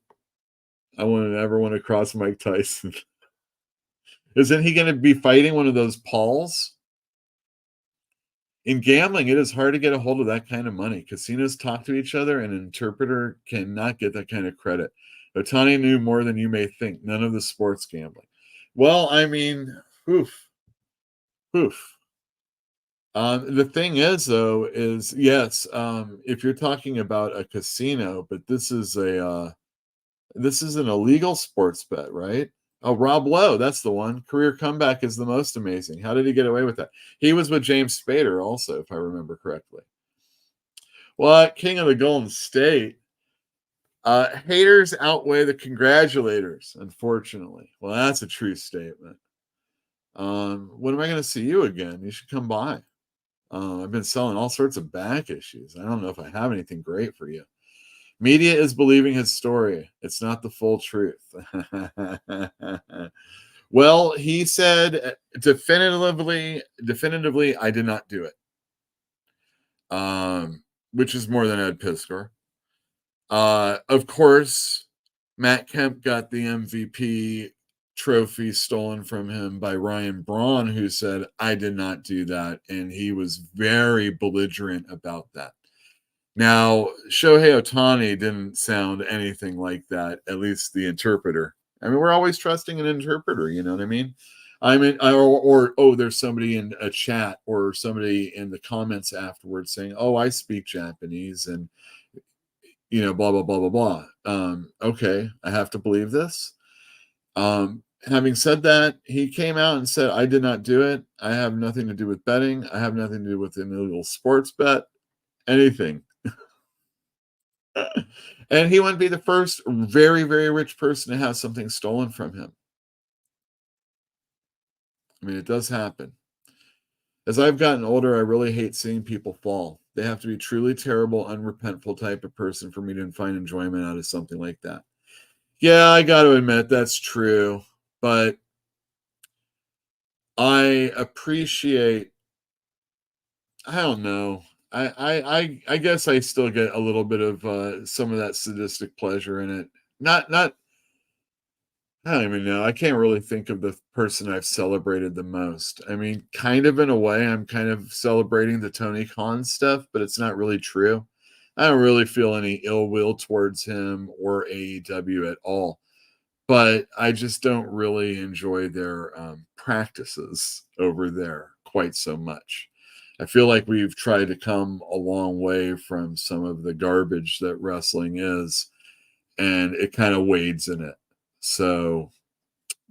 I wouldn't ever want to cross Mike Tyson. Isn't he going to be fighting one of those Pauls? In gambling, it is hard to get a hold of that kind of money. Casinos talk to each other, and an interpreter cannot get that kind of credit. Ohtani knew more than you may think. None of the sports gambling. Well, I mean, oof. The thing is, though, is yes, if you're talking about a casino, but this is an illegal sports bet, right? Oh, Rob Lowe, that's the one. Career comeback is the most amazing. How did he get away with that? He was with James Spader also, if I remember correctly. Well, King of the Golden State, haters outweigh the congratulators, unfortunately. Well, that's a true statement. When am I going to see you again? You should come by. I've been selling all sorts of back issues. I don't know if I have anything great for you. Media is believing his story. It's not the full truth. Well, he said definitively, I did not do it. Which is more than Ed Piskor. Of course, Matt Kemp got the MVP trophy stolen from him by Ryan Braun, who said, I did not do that. And he was very belligerent about that. Now, Shohei Ohtani didn't sound anything like that, at least the interpreter. I mean, we're always trusting an interpreter, you know what I mean? There's somebody in a chat or somebody in the comments afterwards saying, oh, I speak Japanese and, blah, blah, blah, blah, blah. Okay, I have to believe this. Having said that, he came out and said, I did not do it. I have nothing to do with betting. I have nothing to do with an illegal sports bet, anything. And he wouldn't be the first very, very rich person to have something stolen from him. I mean, it does happen. As I've gotten older, I really hate seeing people fall. They have to be truly terrible, unrepentful type of person for me to find enjoyment out of something like that. Yeah, I got to admit that's true, but I appreciate, I don't know. I guess I still get a little bit of some of that sadistic pleasure in it. Not I don't even know. I can't really think of the person I've celebrated the most. I mean, kind of in a way, I'm kind of celebrating the Tony Khan stuff, but it's not really true. I don't really feel any ill will towards him or AEW at all. But I just don't really enjoy their practices over there quite so much. I feel like we've tried to come a long way from some of the garbage that wrestling is, and it kind of wades in it. So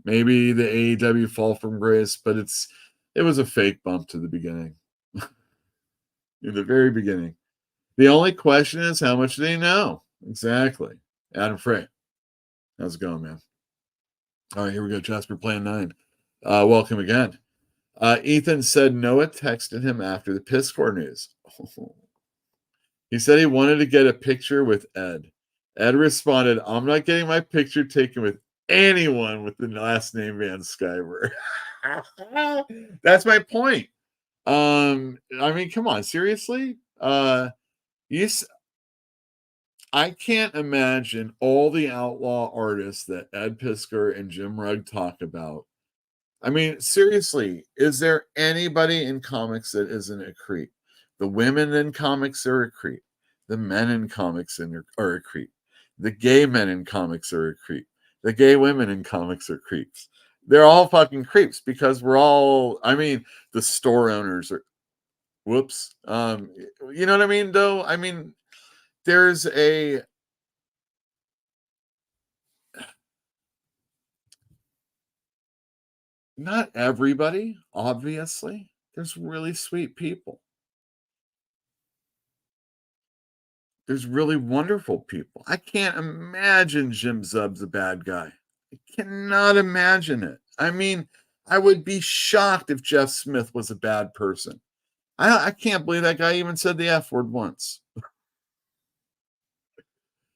maybe the AEW fall from grace, but it was a fake bump to the beginning. In the very beginning. The only question is, how much do they know? Exactly. Adam Frey. How's it going, man? All right, here we go. Jasper Plan 9. Welcome again. Ethan said Noah texted him after the Piskor news. He said he wanted to get a picture with Ed. Ed responded, I'm not getting my picture taken with anyone with the last name Van Skyver. That's my point. I mean, come on, seriously? I can't imagine all the outlaw artists that Ed Piskor and Jim Rugg talk about. I mean, seriously, is there anybody in comics that isn't a creep? The women in comics are a creep. The men in comics are a creep. The gay men in comics are a creep. The gay women in comics are creeps. They're all fucking creeps because we're all, I mean, the store owners are, whoops. You know what I mean, though? I mean, there's a, not everybody, obviously. There's really sweet people. There's really wonderful people. I can't imagine Jim Zub's a bad guy. I cannot imagine it. I mean, I would be shocked if Jeff Smith was a bad person. I can't believe that guy even said the F word once.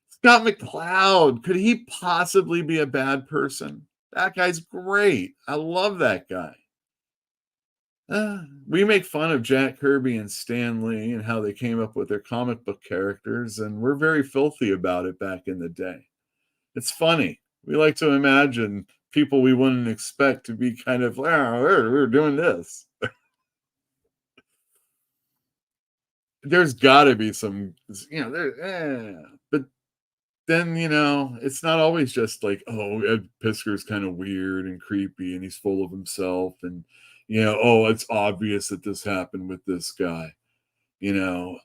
Scott McCloud, could he possibly be a bad person? That guy's great. I love that guy. We make fun of Jack Kirby and Stan Lee and how they came up with their comic book characters, and we're very filthy about it back in the day. It's funny. We like to imagine people we wouldn't expect to be kind of, we're doing this. There's got to be some, but then, it's not always just like, oh, Ed Piskor's kind of weird and creepy and he's full of himself and, oh, it's obvious that this happened with this guy. Did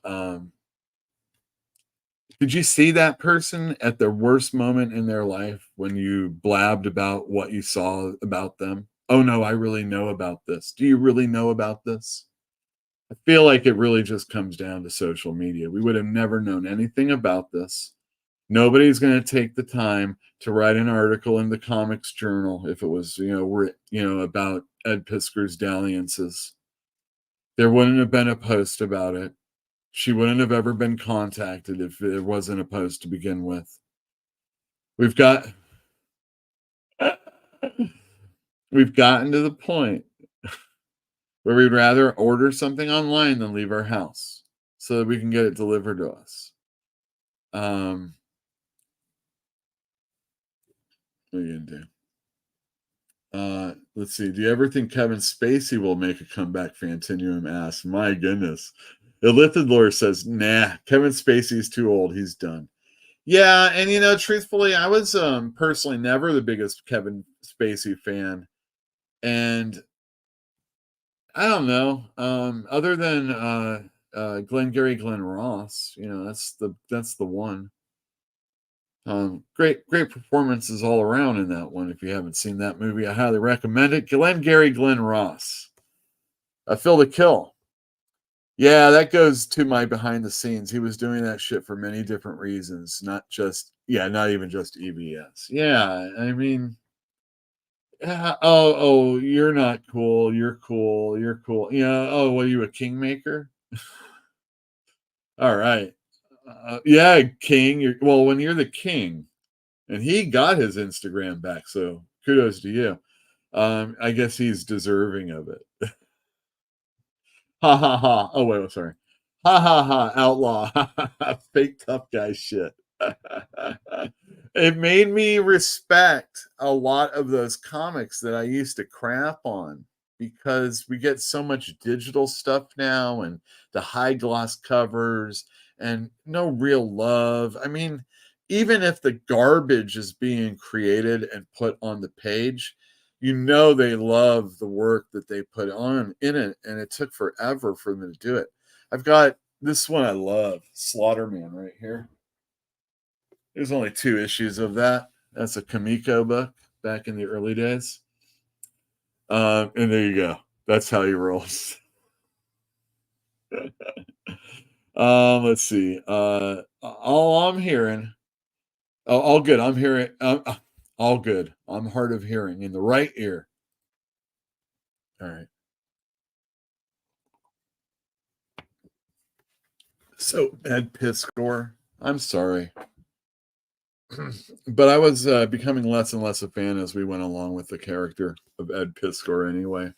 you see that person at their worst moment in their life when you blabbed about what you saw about them? Oh no, I really know about this. Do you really know about this? I feel like it really just comes down to social media. We would have never known anything about this. Nobody's going to take the time to write an article in the Comics Journal if it was, about Ed Piskor's dalliances. There wouldn't have been a post about it. She wouldn't have ever been contacted if there wasn't a post to begin with. We've gotten to the point where we'd rather order something online than leave our house so that we can get it delivered to us. What are you gonna do? Let's see. Do you ever think Kevin Spacey will make a comeback? Fantinuum asks. My goodness. Illithid Lore says, nah, Kevin Spacey's too old. He's done. Yeah, and truthfully, I was personally never the biggest Kevin Spacey fan. And I don't know. Other than Glenn Ross, that's the one. Great performances all around in that one. If you haven't seen that movie, I highly recommend it. Glenn Ross. Phil the Kill. Yeah, that goes to my behind the scenes. He was doing that shit for many different reasons, not even just EBS. Yeah, I mean, you're not cool. You're cool. You're cool. What are you, a kingmaker? All right. Yeah, king. When you're the king, and he got his Instagram back, so kudos to you. I guess he's deserving of it. Ha ha ha. Oh, wait, sorry. Ha ha ha. Outlaw. Fake tough guy shit. It made me respect a lot of those comics that I used to crap on because we get so much digital stuff now and the high gloss covers and no real love. I mean, even if the garbage is being created and put on the page, they love the work that they put on in it, and it took forever for them to do it. I've got this one I love, Slaughterman, right here. There's only 2 issues of that. That's a Kamiko book back in the early days. And there you go. That's how he rolls. Let's see. All I'm hearing. All good. I'm hearing. All good. I'm hard of hearing in the right ear. All right. So Ed Piskor, I'm sorry. But I was becoming less and less a fan as we went along with the character of Ed Piskor anyway.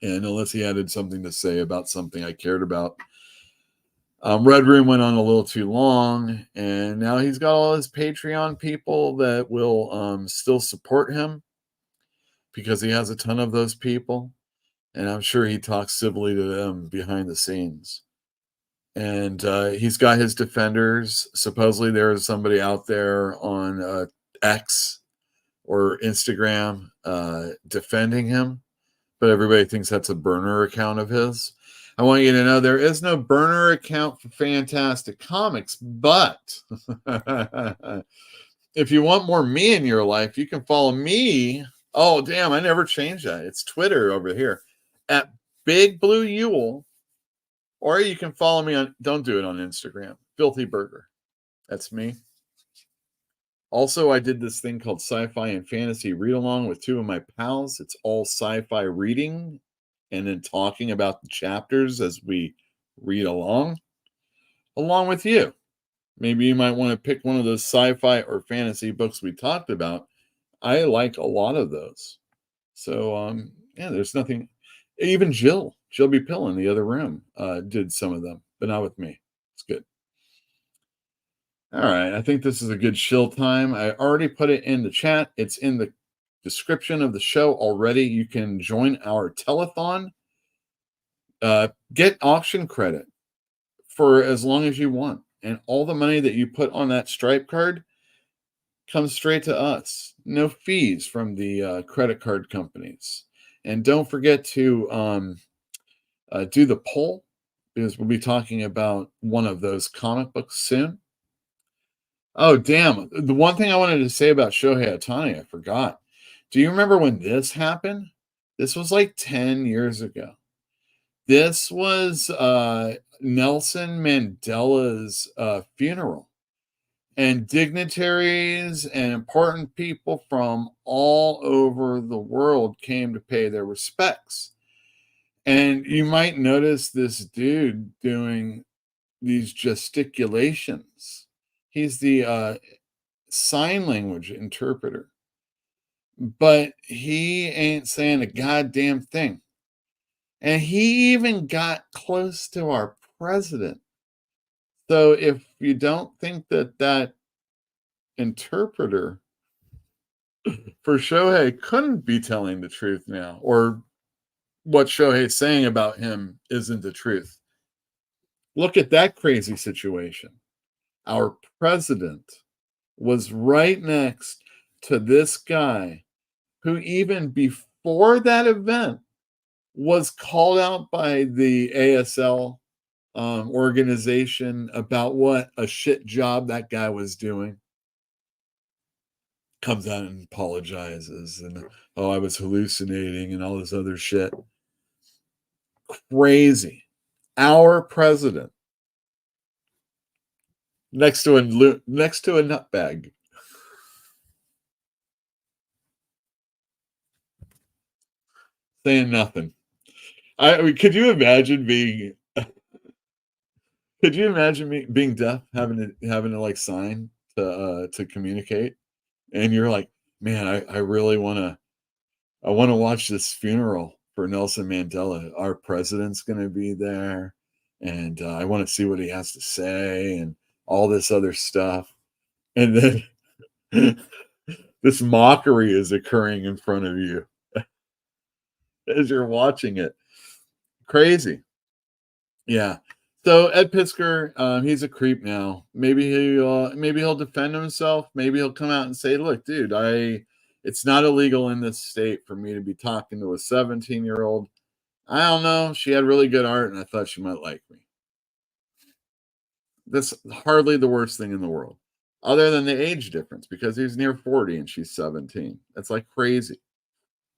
And unless he had something to say about something I cared about. Red Room went on a little too long, and now he's got all his Patreon people that will still support him because he has a ton of those people, and I'm sure he talks civilly to them behind the scenes. And he's got his defenders. Supposedly there is somebody out there on X or Instagram defending him, but everybody thinks that's a burner account of his. I want you to know there is no burner account for Fantastic Comics, but if you want more me in your life, you can follow me. Oh, damn, I never changed that. It's Twitter over here at Big Blue Yule, or you can follow me on, don't do it on Instagram, Filthy Burger. That's me. Also, I did this thing called Sci-Fi and Fantasy Read Along with 2 of my pals. It's all sci-fi reading and then talking about the chapters as we read along with you. Maybe you might want to pick one of those sci-fi or fantasy books we talked about. I like a lot of those. So, there's nothing. Even Jill B. Pill in the other room did some of them, but not with me. It's good. All right, I think this is a good chill time. I already put it in the chat. It's in the description of the show already. You can join our telethon. Get auction credit for as long as you want. And all the money that you put on that Stripe card comes straight to us. No fees from the credit card companies. And don't forget to do the poll, because we'll be talking about one of those comic books soon. Oh, damn. The one thing I wanted to say about Shohei Ohtani, I forgot. Do you remember when this happened? This was like 10 years ago. This was Nelson Mandela's funeral. And dignitaries and important people from all over the world came to pay their respects. And you might notice this dude doing these gesticulations. He's the sign language interpreter. But he ain't saying a goddamn thing. And he even got close to our president. So if you don't think that interpreter for Shohei couldn't be telling the truth now, or what Shohei's saying about him isn't the truth, look at that crazy situation. Our president was right next to this guy who, even before that event, was called out by the ASL organization about what a shit job that guy was doing. Comes out and apologizes and, oh, I was hallucinating and all this other shit. Crazy. Our president next to a nutbag. Saying nothing. I mean, could you imagine being me being deaf, having to like sign to communicate, and you're like, man, I really want to watch this funeral for Nelson Mandela. Our president's going to be there, and I want to see what he has to say and all this other stuff. And then this mockery is occurring in front of you as you're watching it. Crazy. Yeah. So Ed Piskor, he's a creep now. Maybe he'll defend himself. Maybe he'll come out and say, look, dude, it's not illegal in this state for me to be talking to a 17-year-old. I don't know. She had really good art, and I thought she might like me. That's hardly the worst thing in the world, other than the age difference, because he's near 40 and she's 17. That's like crazy.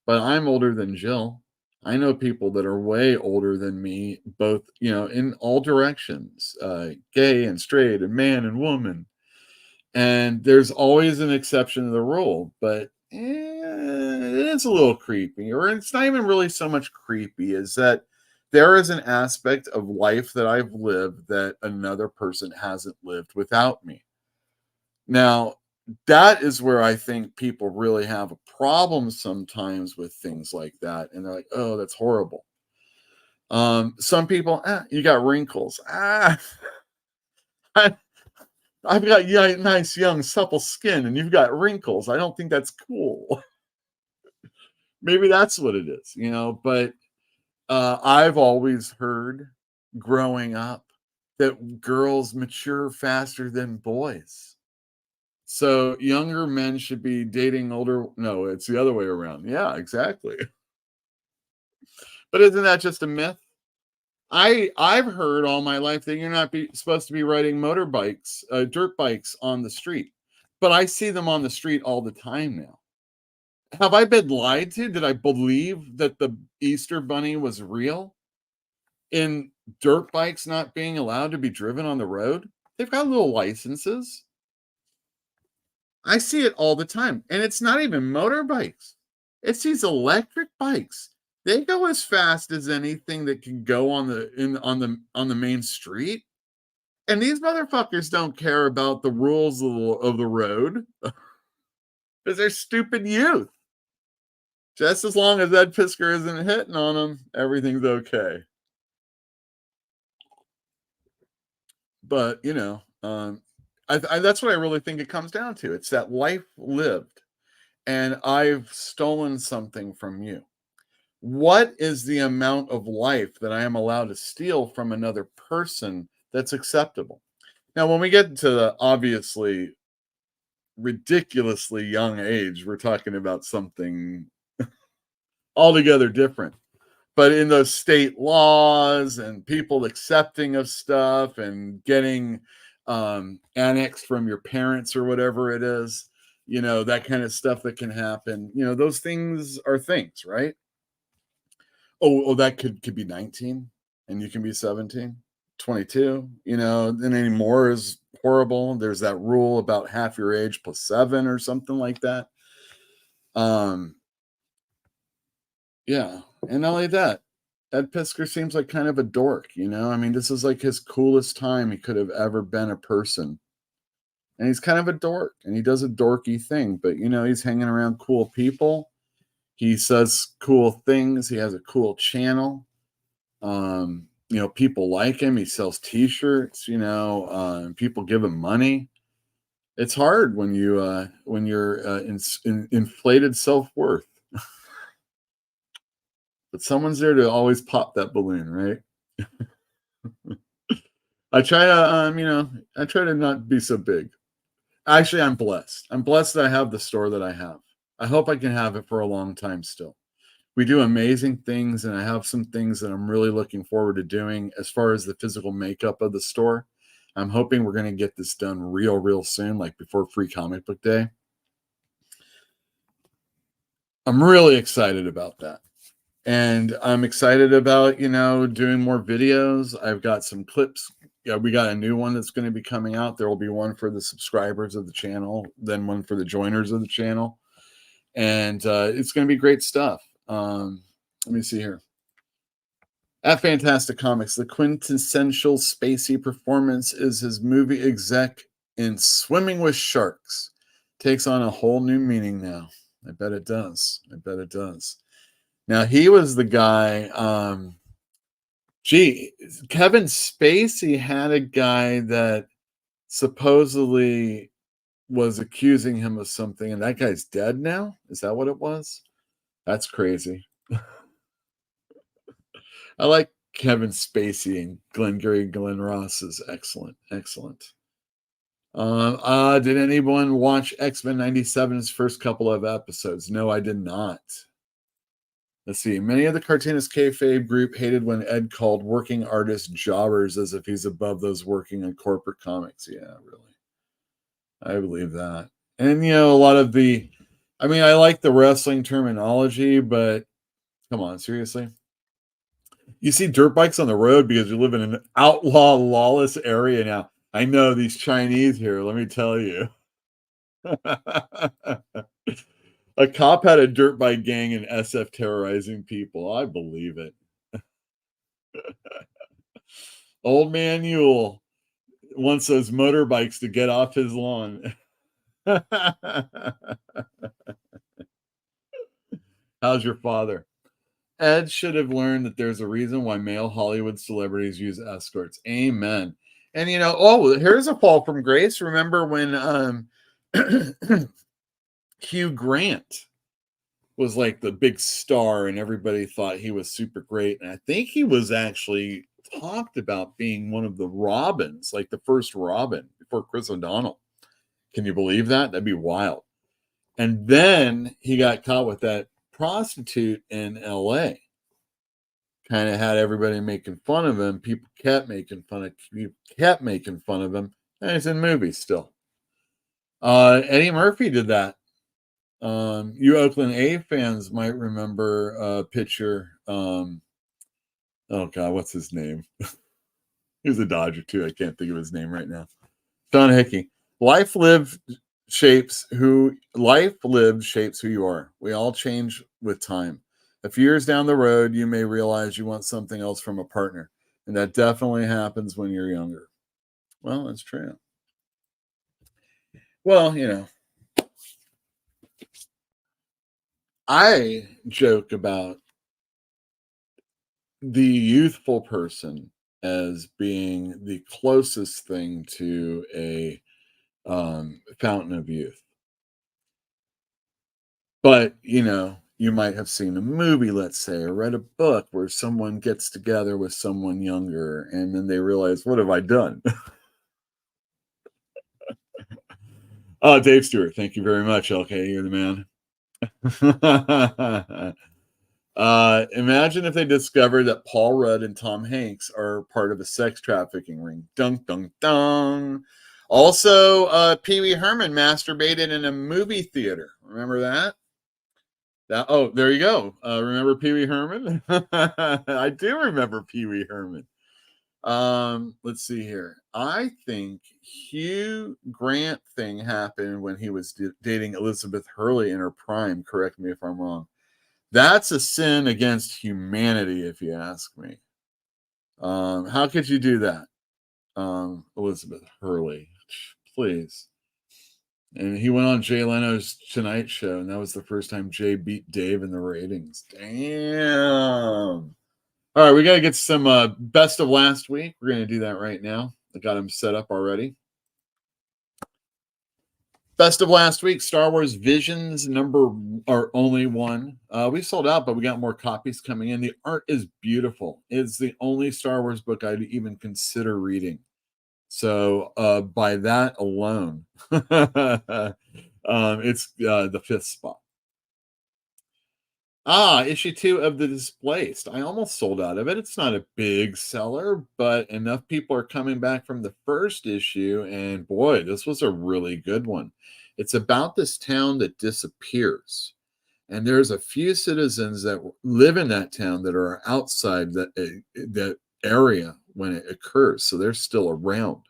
But I'm older than Jill. I know people that are way older than me, both, in all directions, gay and straight and man and woman. And there's always an exception to the rule, but it's a little creepy. Or it's not even really so much creepy as that there is an aspect of life that I've lived that another person hasn't lived without me. Now, that is where I think people really have a problem sometimes with things like that. And they're like, oh, that's horrible. Some people, you got wrinkles. I've got nice, young, supple skin, and you've got wrinkles. I don't think that's cool. Maybe that's what it is, but I've always heard growing up that girls mature faster than boys. So younger men should be dating older. No, it's the other way around. Yeah, exactly. But isn't that just a myth? I've heard all my life that you're not supposed to be riding motorbikes, dirt bikes on the street. But I see them on the street all the time now. Have I been lied to? Did I believe that the Easter Bunny was real? In dirt bikes not being allowed to be driven on the road? They've got little licenses. I see it all the time. And it's not even motorbikes. It's these electric bikes. They go as fast as anything that can go on the main street. And these motherfuckers don't care about the rules of the road. Because they're stupid youth. Just as long as Ed Piskor isn't hitting on him, everything's okay. But, you know, that's what I really think it comes down to. It's that life lived, and I've stolen something from you. What is the amount of life that I am allowed to steal from another person that's acceptable? Now, when we get to the obviously ridiculously young age, we're talking about something altogether different. But in those state laws and people accepting of stuff and getting annexed from your parents or whatever it is, you know, that kind of stuff that can happen, you know, those things are things, right? Oh, that could be 19 and you can be 17, 22, you know, and any more is horrible. There's that rule about half your age plus 7 or something like that. Yeah, and not only that, Ed Piskor seems like kind of a dork, you know? I mean, this is like his coolest time he could have ever been a person. And he's kind of a dork, and he does a dorky thing, but, you know, he's hanging around cool people. He says cool things. He has a cool channel. You know, people like him. He sells T-shirts, you know, people give him money. It's hard when you when you're inflated self-worth. But someone's there to always pop that balloon, right? I try to, you know, I try to not be so big. Actually, I'm blessed. I'm blessed that I have the store that I have. I hope I can have it for a long time still. We do amazing things, and I have some things that I'm really looking forward to doing as far as the physical makeup of the store. I'm hoping we're going to get this done real soon, like before Free Comic Book Day. I'm really excited about that. And I'm excited about, you know, doing more videos. I've got some clips. Yeah, we got a new one that's going to be coming out. There will be one for the subscribers of the channel, then one for the joiners of the channel. And it's going to be great stuff. Let me see here. At Fantastic Comics, the quintessential Spacey performance is his movie exec in Swimming with Sharks. Takes on a whole new meaning now. I bet it does. I bet it does. Now, he was the guy, Kevin Spacey had a guy that supposedly was accusing him of something, and that guy's dead now? Is that what it was? That's crazy. I like Kevin Spacey, and Glenn Ross is excellent. Excellent. Did anyone watch X-Men 97's first couple of episodes? No, I did not. Let's see. Many of the cartoonist kayfabe group hated when Ed called working artists jobbers as if he's above those working on corporate comics. Yeah, really. I believe that. And, you know, a lot of I like the wrestling terminology, but come on, seriously? You see dirt bikes on the road because you live in an outlaw, lawless area now. I know these Chinese here, let me tell you. A cop had a dirt bike gang in SF terrorizing people. I believe it. Old man Yule wants those motorbikes to get off his lawn. How's your father? Ed should have learned that there's a reason why male Hollywood celebrities use escorts. Amen. And, you know, here's a fall from grace. Remember when Hugh Grant was like the big star and everybody thought he was super great. And I think he was actually talked about being one of the Robins, like the first Robin before Chris O'Donnell. Can you believe that? That'd be wild. And then he got caught with that prostitute in LA. Kind of had everybody making fun of him. People kept making fun of him. And he's in movies still. Eddie Murphy did that. You Oakland A fans might remember a picture. Oh God, what's his name? He was a Dodger too. I can't think of his name right now. Sean Hickey. Life lived shapes who you are. We all change with time. A few years down the road, you may realize you want something else from a partner. And that definitely happens when you're younger. Well, that's true. Well, you know, I joke about the youthful person as being the closest thing to a fountain of youth. But, you know, you might have seen a movie, let's say, or read a book where someone gets together with someone younger and then they realize, what have I done? Oh, Dave Stewart, thank you very much, LK. You're the man. Imagine if they discovered that Paul Rudd and Tom Hanks are part of a sex trafficking ring. Dun, dun, dun. Also, Pee Wee Herman masturbated in a movie theater. Remember that? Oh, there you go. Remember Pee Wee Herman? I do remember Pee Wee Herman. Let's see here. I think Hugh Grant thing happened when he was dating Elizabeth Hurley in her prime. Correct me if I'm wrong. That's a sin against humanity, if you ask me. How could you do that? Elizabeth Hurley, please. And he went on Jay Leno's Tonight Show, and that was the first time Jay beat Dave in the ratings. Damn. All right, we got to get some best of last week. We're going to do that right now. I got them set up already. Best of last week, Star Wars Visions only one. We sold out, but we got more copies coming in. The art is beautiful. It's the only Star Wars book I'd even consider reading. So by that alone, it's the 5th spot. Issue 2 of The Displaced. I almost sold out of it. It's not a big seller, but enough people are coming back from the first issue, and boy, this was a really good one. It's about this town that disappears, and there's a few citizens that live in that town that are outside that area when it occurs, so they're still around.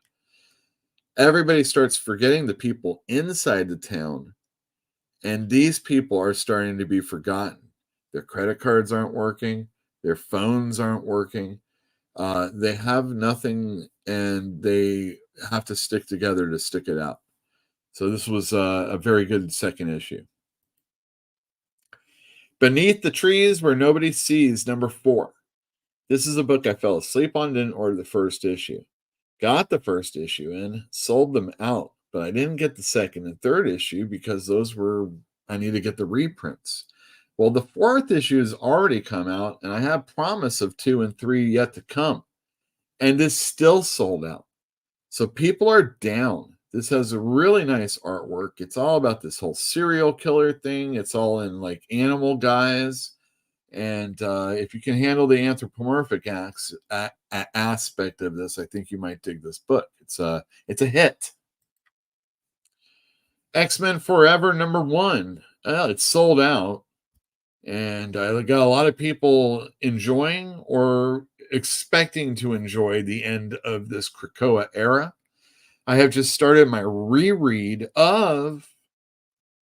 Everybody starts forgetting the people inside the town, and these people are starting to be forgotten. Their credit cards aren't working. Their phones aren't working. They have nothing, and they have to stick together to stick it out. So this was a very good second issue. Beneath the Trees Where Nobody Sees, number 4. This is a book I fell asleep on, didn't order the first issue. Got the first issue in, sold them out, but I didn't get the second and third issue because I need to get the reprints. Well, the 4th issue has already come out, and I have promise of 2 and 3 yet to come. And this still sold out. So people are down. This has a really nice artwork. It's all about this whole serial killer thing. It's all in like animal guys. And if you can handle the anthropomorphic aspect of this, I think you might dig this book. It's a hit. X-Men Forever, number 1. It's sold out. And I got a lot of people enjoying or expecting to enjoy the end of this Krakoa era. I have just started my reread of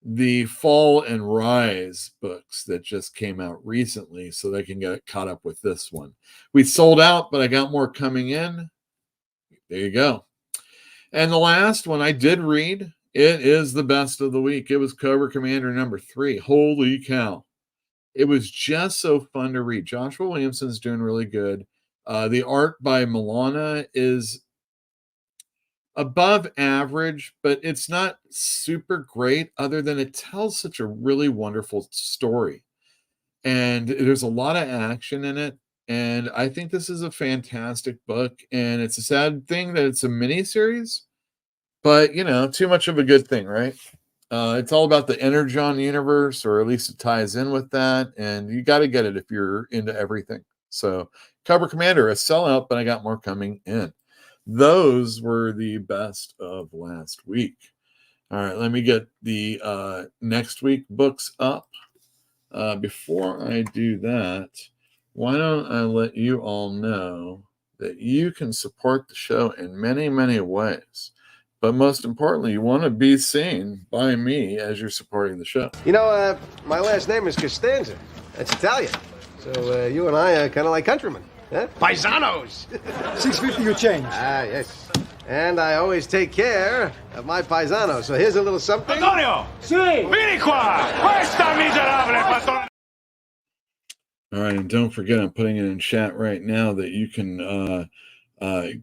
the Fall and Rise books that just came out recently so they can get caught up with this one. We sold out, but I got more coming in. There you go. And the last one I did read, it is the best of the week. It was Cobra Commander number 3. Holy cow. It was just so fun to read. Joshua Williamson's doing really good. The art by Milana is above average, but it's not super great other than it tells such a really wonderful story. And there's a lot of action in it. And I think this is a fantastic book. And it's a sad thing that it's a mini-series, but, you know, too much of a good thing, right? It's all about the Energon universe, or at least it ties in with that. And you got to get it if you're into everything. So Cobra Commander, a sellout, but I got more coming in. Those were the best of last week. All right, let me get the next week books up. Before I do that, why don't I let you all know that you can support the show in many, many ways. But most importantly, you want to be seen by me as you're supporting the show. You know, my last name is Costanza. That's Italian. So you and I are kind of like countrymen. Huh? Paisanos. 650 you change. Yes. And I always take care of my paisano. So here's a little something. Antonio! Sí! Vieni qua! Questa miserabile patrona! All right, and don't forget, I'm putting it in chat right now that you can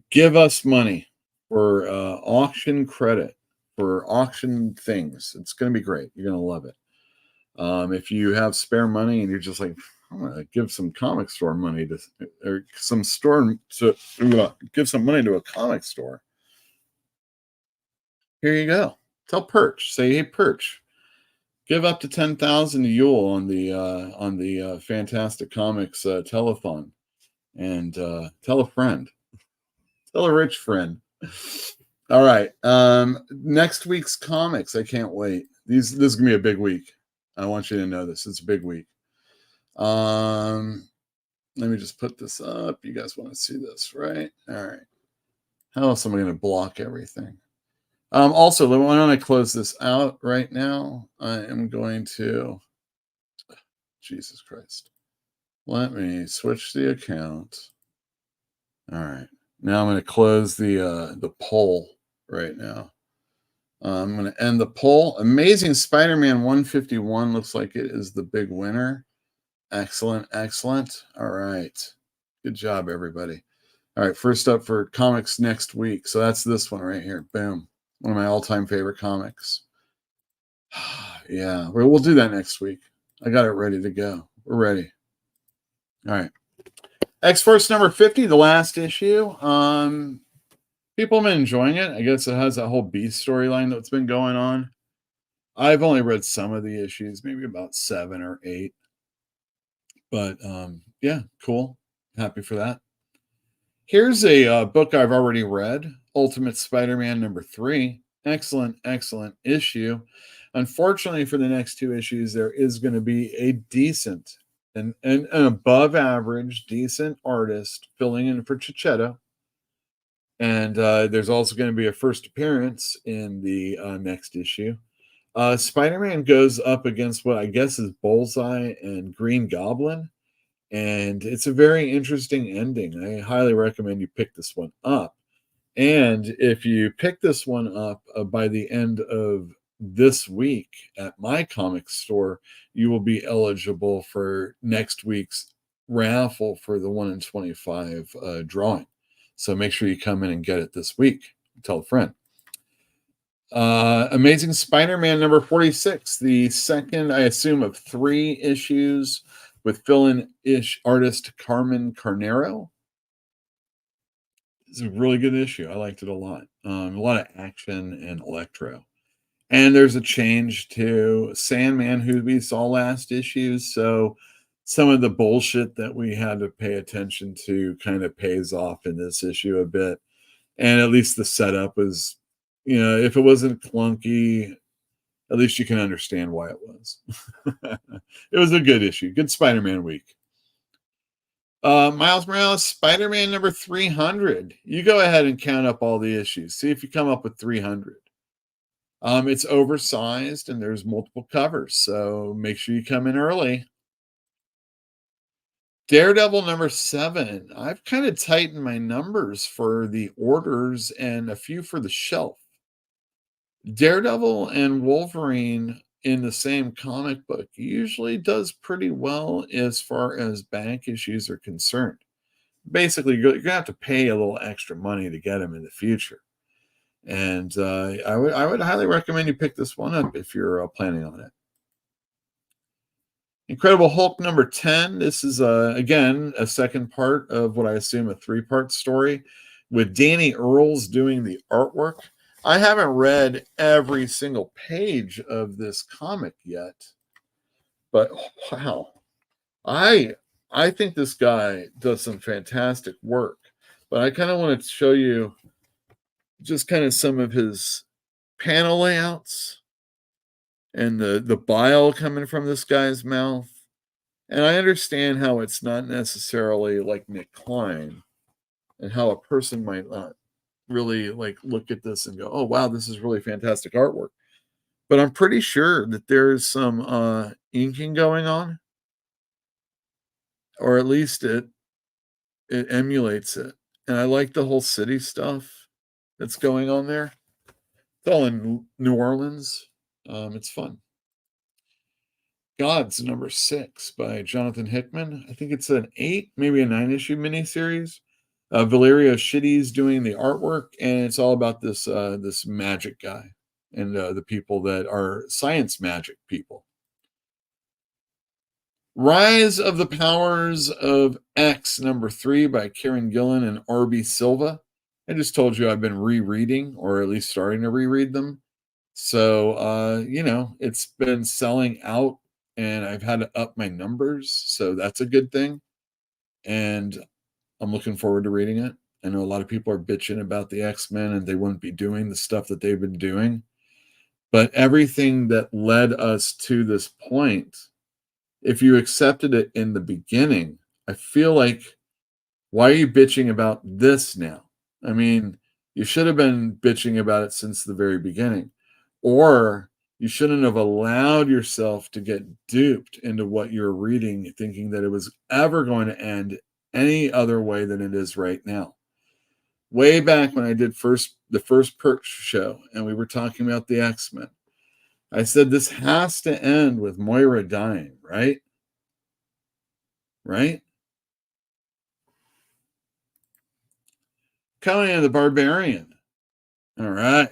give us money for auction credit, for auction things. It's going to be great. You're going to love it. If you have spare money and you're just like, I'm going to give some comic store money to, or some store to give some money to a comic store. Here you go. Tell Perch. Say, hey, Perch, give up to 10,000 to Yule on the Fantastic Comics telethon, and tell a friend, tell a rich friend. All right, next week's comics. I can't wait. This is gonna be a big week. I want you to know this. It's a big week. Let me just put this up. You guys want to see this, right? All right. How else am I going to block everything? Also, why don't I close this out right now? I am going to, Jesus Christ. Let me switch the account. All right. Now I'm going to close the poll right now. I'm going to end the poll. Amazing Spider-Man 151 looks like it is the big winner. Excellent, excellent. All right. Good job, everybody. All right, first up for comics next week. So that's this one right here. Boom. One of my all-time favorite comics. Yeah, we'll do that next week. I got it ready to go. We're ready. All right. X-Force number 50, the last issue. People have been enjoying it. I guess it has that whole Beast storyline that's been going on. I've only read some of the issues, maybe about 7 or 8. But yeah, cool. Happy for that. Here's a book I've already read, Ultimate Spider-Man number 3. Excellent, excellent issue. Unfortunately, for the next 2 issues, there is going to be a decent and an above average decent artist filling in for Chichetto. And there's also going to be a first appearance in the next issue. Spider-Man goes up against what I guess is Bullseye and Green Goblin. And it's a very interesting ending. I highly recommend you pick this one up. And if you pick this one up by the end of this week at my comic store, you will be eligible for next week's raffle for the 1 in 25 drawing. So make sure you come in and get it this week. Tell a friend. Amazing Spider-Man number 46, the second, I assume, of 3 issues with fill-in-ish artist Carmen Carnero. It's a really good issue. I liked it a lot. A lot of action and electro. And there's a change to Sandman, who we saw last issue. So some of the bullshit that we had to pay attention to kind of pays off in this issue a bit. And at least the setup was, if it wasn't clunky, at least you can understand why it was. It was a good issue. Good Spider-Man week. Miles Morales, Spider-Man number 300. You go ahead and count up all the issues. See if you come up with 300. It's oversized and there's multiple covers, so make sure you come in early. Daredevil number 7. I've kind of tightened my numbers for the orders and a few for the shelf. Daredevil and Wolverine in the same comic book usually does pretty well as far as bank issues are concerned. Basically, you're going to have to pay a little extra money to get them in the future. And I would highly recommend you pick this one up if you're planning on it. Incredible Hulk number 10. This is, again, a second part of what I assume a 3-part story with Danny Earls doing the artwork. I haven't read every single page of this comic yet, but wow, I think this guy does some fantastic work. But I kind of want to show you just kind of some of his panel layouts and the bile coming from this guy's mouth. And I understand how it's not necessarily like Nick Klein and how a person might not really like look at this and go, oh wow, this is really fantastic artwork. But I'm pretty sure that there's some inking going on, or at least it emulates it. And I like the whole city stuff. that's going on there. It's all in New Orleans. It's fun. Gods number 6 by Jonathan Hickman. I think it's an 8, maybe a 9-issue miniseries. Valerio Schitti's doing the artwork, and it's all about this this magic guy and the people that are science magic people. Rise of the Powers of X number 3 by Kieran Gillen and R.B. Silva. I just told you I've been rereading, or at least starting to reread them. So, it's been selling out, and I've had to up my numbers. So that's a good thing. And I'm looking forward to reading it. I know a lot of people are bitching about the X-Men and they wouldn't be doing the stuff that they've been doing. But everything that led us to this point, if you accepted it in the beginning, I feel like, why are you bitching about this now? I mean, you should have been bitching about it since the very beginning. Or you shouldn't have allowed yourself to get duped into what you're reading, thinking that it was ever going to end any other way than it is right now. Way back when I did the first Perch show, and we were talking about the X-Men, I said this has to end with Moira dying, right? Right? Conan the Barbarian. All right.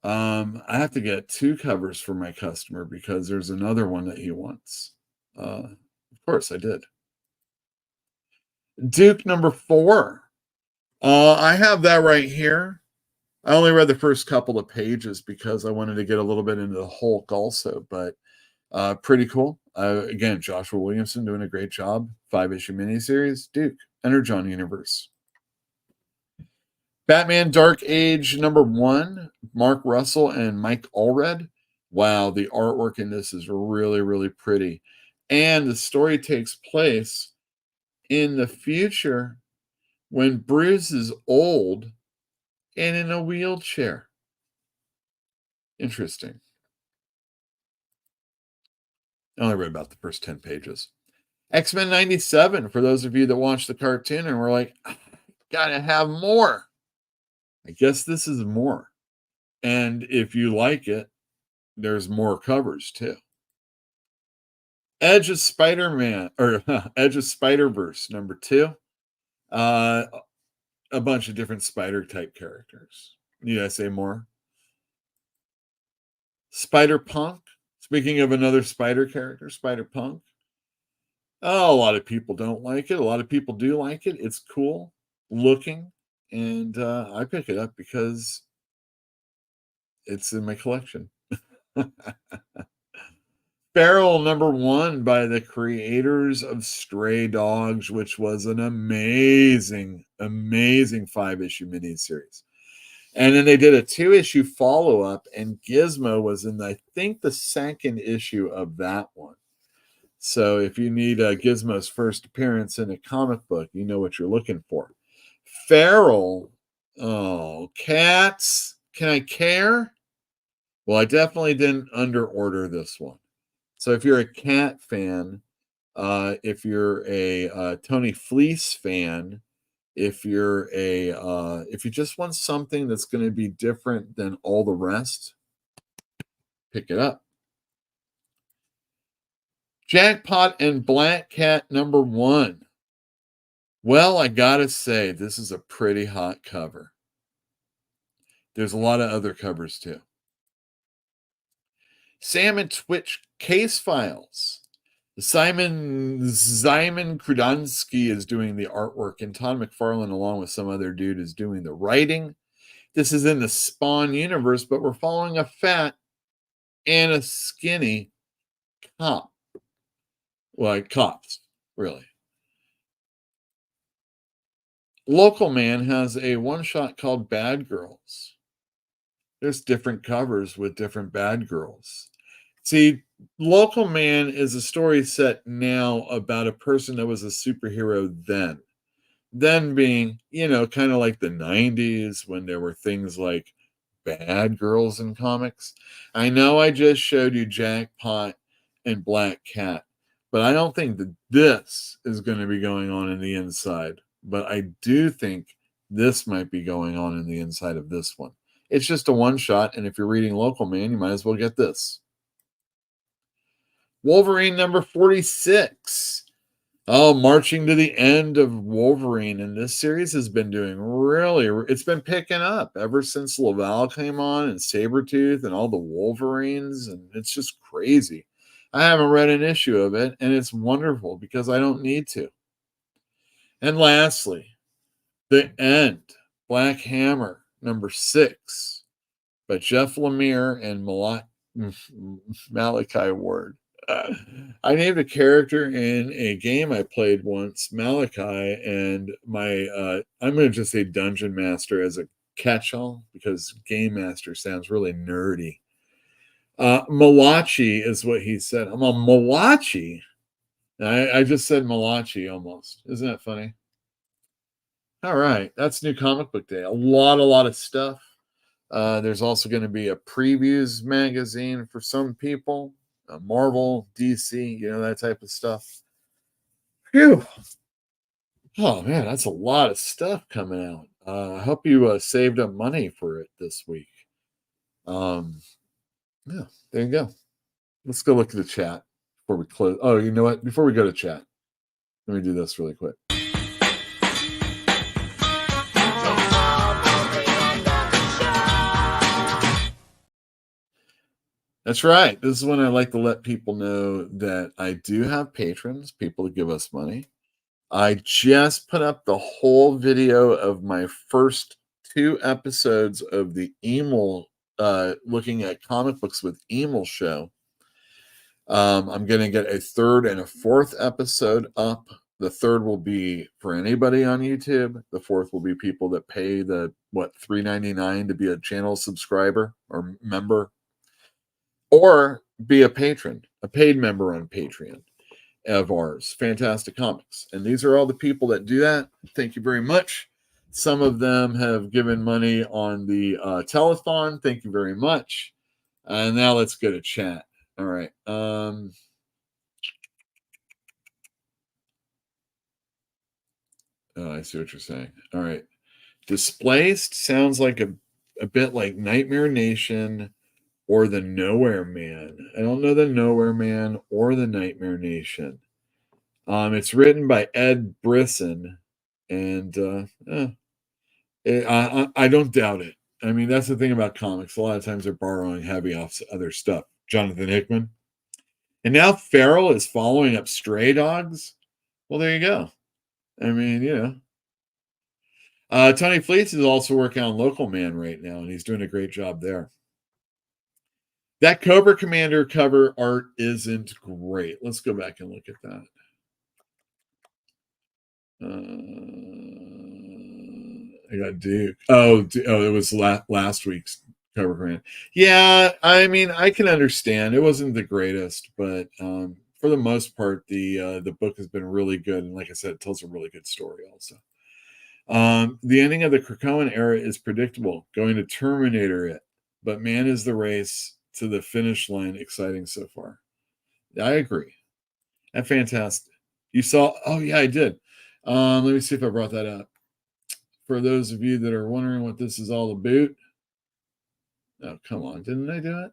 I have to get 2 covers for my customer because there's another one that he wants. Of course I did. Duke number 4. I have that right here. I only read the first couple of pages because I wanted to get a little bit into the Hulk also, but pretty cool. Again, Joshua Williamson doing a great job. 5-issue miniseries. Duke, Energon Universe. Batman Dark Age number 1, Mark Russell and Mike Allred. Wow, the artwork in this is really, really pretty. And the story takes place in the future when Bruce is old and in a wheelchair. Interesting. I only read about the first 10 pages. X-Men 97, for those of you that watched the cartoon and were like, gotta have more. I guess this is more. And if you like it, there's more covers too. Edge of Spider-Man, or Edge of Spider-Verse, number 2. A bunch of different spider-type characters. Need I say more? Spider-Punk. Speaking of another spider character, Spider-Punk. Oh, a lot of people don't like it. A lot of people do like it. It's cool looking. And I pick it up because it's in my collection. Feral number 1 by the creators of Stray Dogs, which was an amazing, amazing 5-issue miniseries. And then they did a 2-issue follow-up, and Gizmo was in, I think, the 2nd issue of that one. So if you need Gizmo's first appearance in a comic book, you know what you're looking for. Feral, oh, cats, can I care? Well, I definitely didn't underorder this one. So if you're a cat fan, if you're a Tony Fleece fan, if you just want something that's going to be different than all the rest, pick it up. Jackpot and Black Cat number 1. Well, I gotta say, this is a pretty hot cover. There's a lot of other covers too. Sam and Twitch Case Files. Simon Krudansky is doing the artwork, and Todd McFarlane, along with some other dude, is doing the writing. This is in the Spawn universe, but we're following a fat and a skinny cop. Well, cops, really. Local Man has a one-shot called Bad Girls. There's different covers with different bad girls. See, Local Man is a story set now about a person that was a superhero then. Then being, kind of like the 90s when there were things like bad girls in comics. I know I just showed you Jackpot and Black Cat, but I don't think that this is going to be going on in the inside. But I do think this might be going on in the inside of this one. It's just a one-shot, and if you're reading Local Man, you might as well get this. Wolverine number 46. Oh, marching to the end of Wolverine, and this series has been doing it's been picking up ever since Laval came on and Sabretooth and all the Wolverines, and it's just crazy. I haven't read an issue of it, and it's wonderful because I don't need to. And lastly, The End, Black Hammer, number 6, by Jeff Lemire and Malachi Ward. I named a character in a game I played once, Malachi, and I'm going to just say Dungeon Master as a catch-all because Game Master sounds really nerdy. Malachi is what he said. I'm a Malachi. I just said Malachi almost. Isn't that funny? All right, that's New Comic Book Day. A lot of stuff. There's also going to be a previews magazine for some people. Marvel, DC, that type of stuff. Phew. Oh, man, that's a lot of stuff coming out. I hope you saved up money for it this week. Yeah, there you go. Let's go look at the chat before we close. Oh, you know what? Before we go to chat, let me do this really quick. That's right. This is when I like to let people know that I do have patrons, people that give us money. I just put up the whole video of my first 2 episodes of the Emil, looking at comic books with Emil show. I'm going to get a 3rd and a 4th episode up. The 3rd will be for anybody on YouTube. The 4th will be people that pay the, $3.99 to be a channel subscriber or member. Or be a patron, a paid member on Patreon of ours, Fantastic Comics. And these are all the people that do that. Thank you very much. Some of them have given money on the telethon. Thank you very much. And now let's go to chat. All right. Oh, I see what you're saying. All right. Displaced sounds like a bit like Nightmare Nation or the Nowhere Man. I don't know the Nowhere Man or the Nightmare Nation. It's written by Ed Brisson, and I don't doubt it. I mean, that's the thing about comics. A lot of times they're borrowing heavy off other stuff. Jonathan Hickman. And now Farrell is following up Stray Dogs. Well, there you go. I mean, Tony Fleets is also working on Local Man right now, and he's doing a great job there. That Cobra Commander cover art isn't great. Let's go back and look at that. I got Duke. Oh, it was last week's cover commander. Yeah, I mean, I can understand. It wasn't the greatest, but for the most part, the book has been really good. And like I said, it tells a really good story also. The ending of the Krakoan era is predictable, going to Terminator it. But man, is the race to the finish line exciting so far. I agree. And fantastic. You saw, oh yeah, I did. Let me see if I brought that up. For those of you that are wondering what this is all about. Oh, come on. Didn't I do it?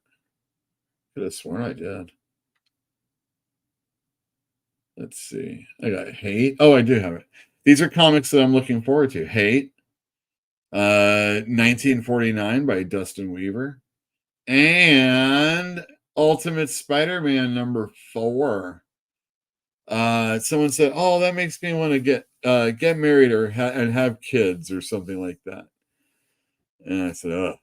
Could have sworn I did. Let's see. I got Hate. Oh, I do have it. These are comics that I'm looking forward to. Hate. 1949 by Dustin Weaver. And Ultimate Spider-Man number 4. Someone said, "Oh, that makes me want to get married or and have kids or something like that." And I said, "Oh,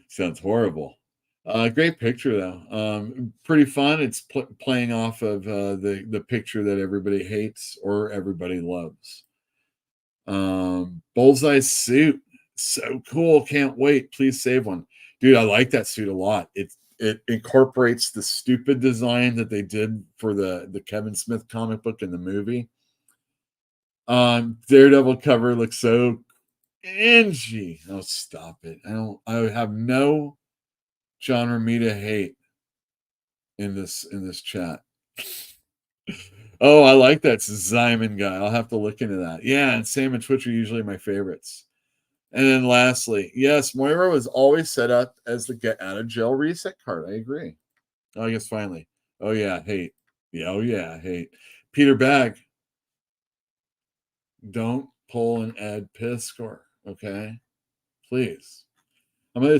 sounds horrible." Great picture though. Pretty fun. It's playing off of the picture that everybody hates or everybody loves. Bullseye suit. So cool. Can't wait. Please save one. Dude, I like that suit a lot. It incorporates the stupid design that they did for the Kevin Smith comic book and the movie. Daredevil cover looks so cringy. Oh, stop it. I have no John Romita hate in this chat. Oh, I like that Zyman guy. I'll have to look into that. Yeah, and Sam and Twitch are usually my favorites. And then lastly, yes, Moira was always set up as the get out of jail reset card. I agree. Oh, I guess finally. Oh yeah, hate. Yeah, oh yeah, hate. Peter Bag. Don't pull and add Piskor, okay? Please. We're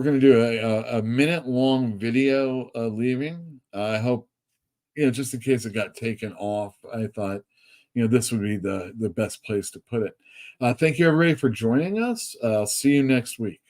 gonna do a minute long video leaving. I hope, just in case it got taken off, I thought, this would be the best place to put it. Thank you everybody for joining us. I'll see you next week.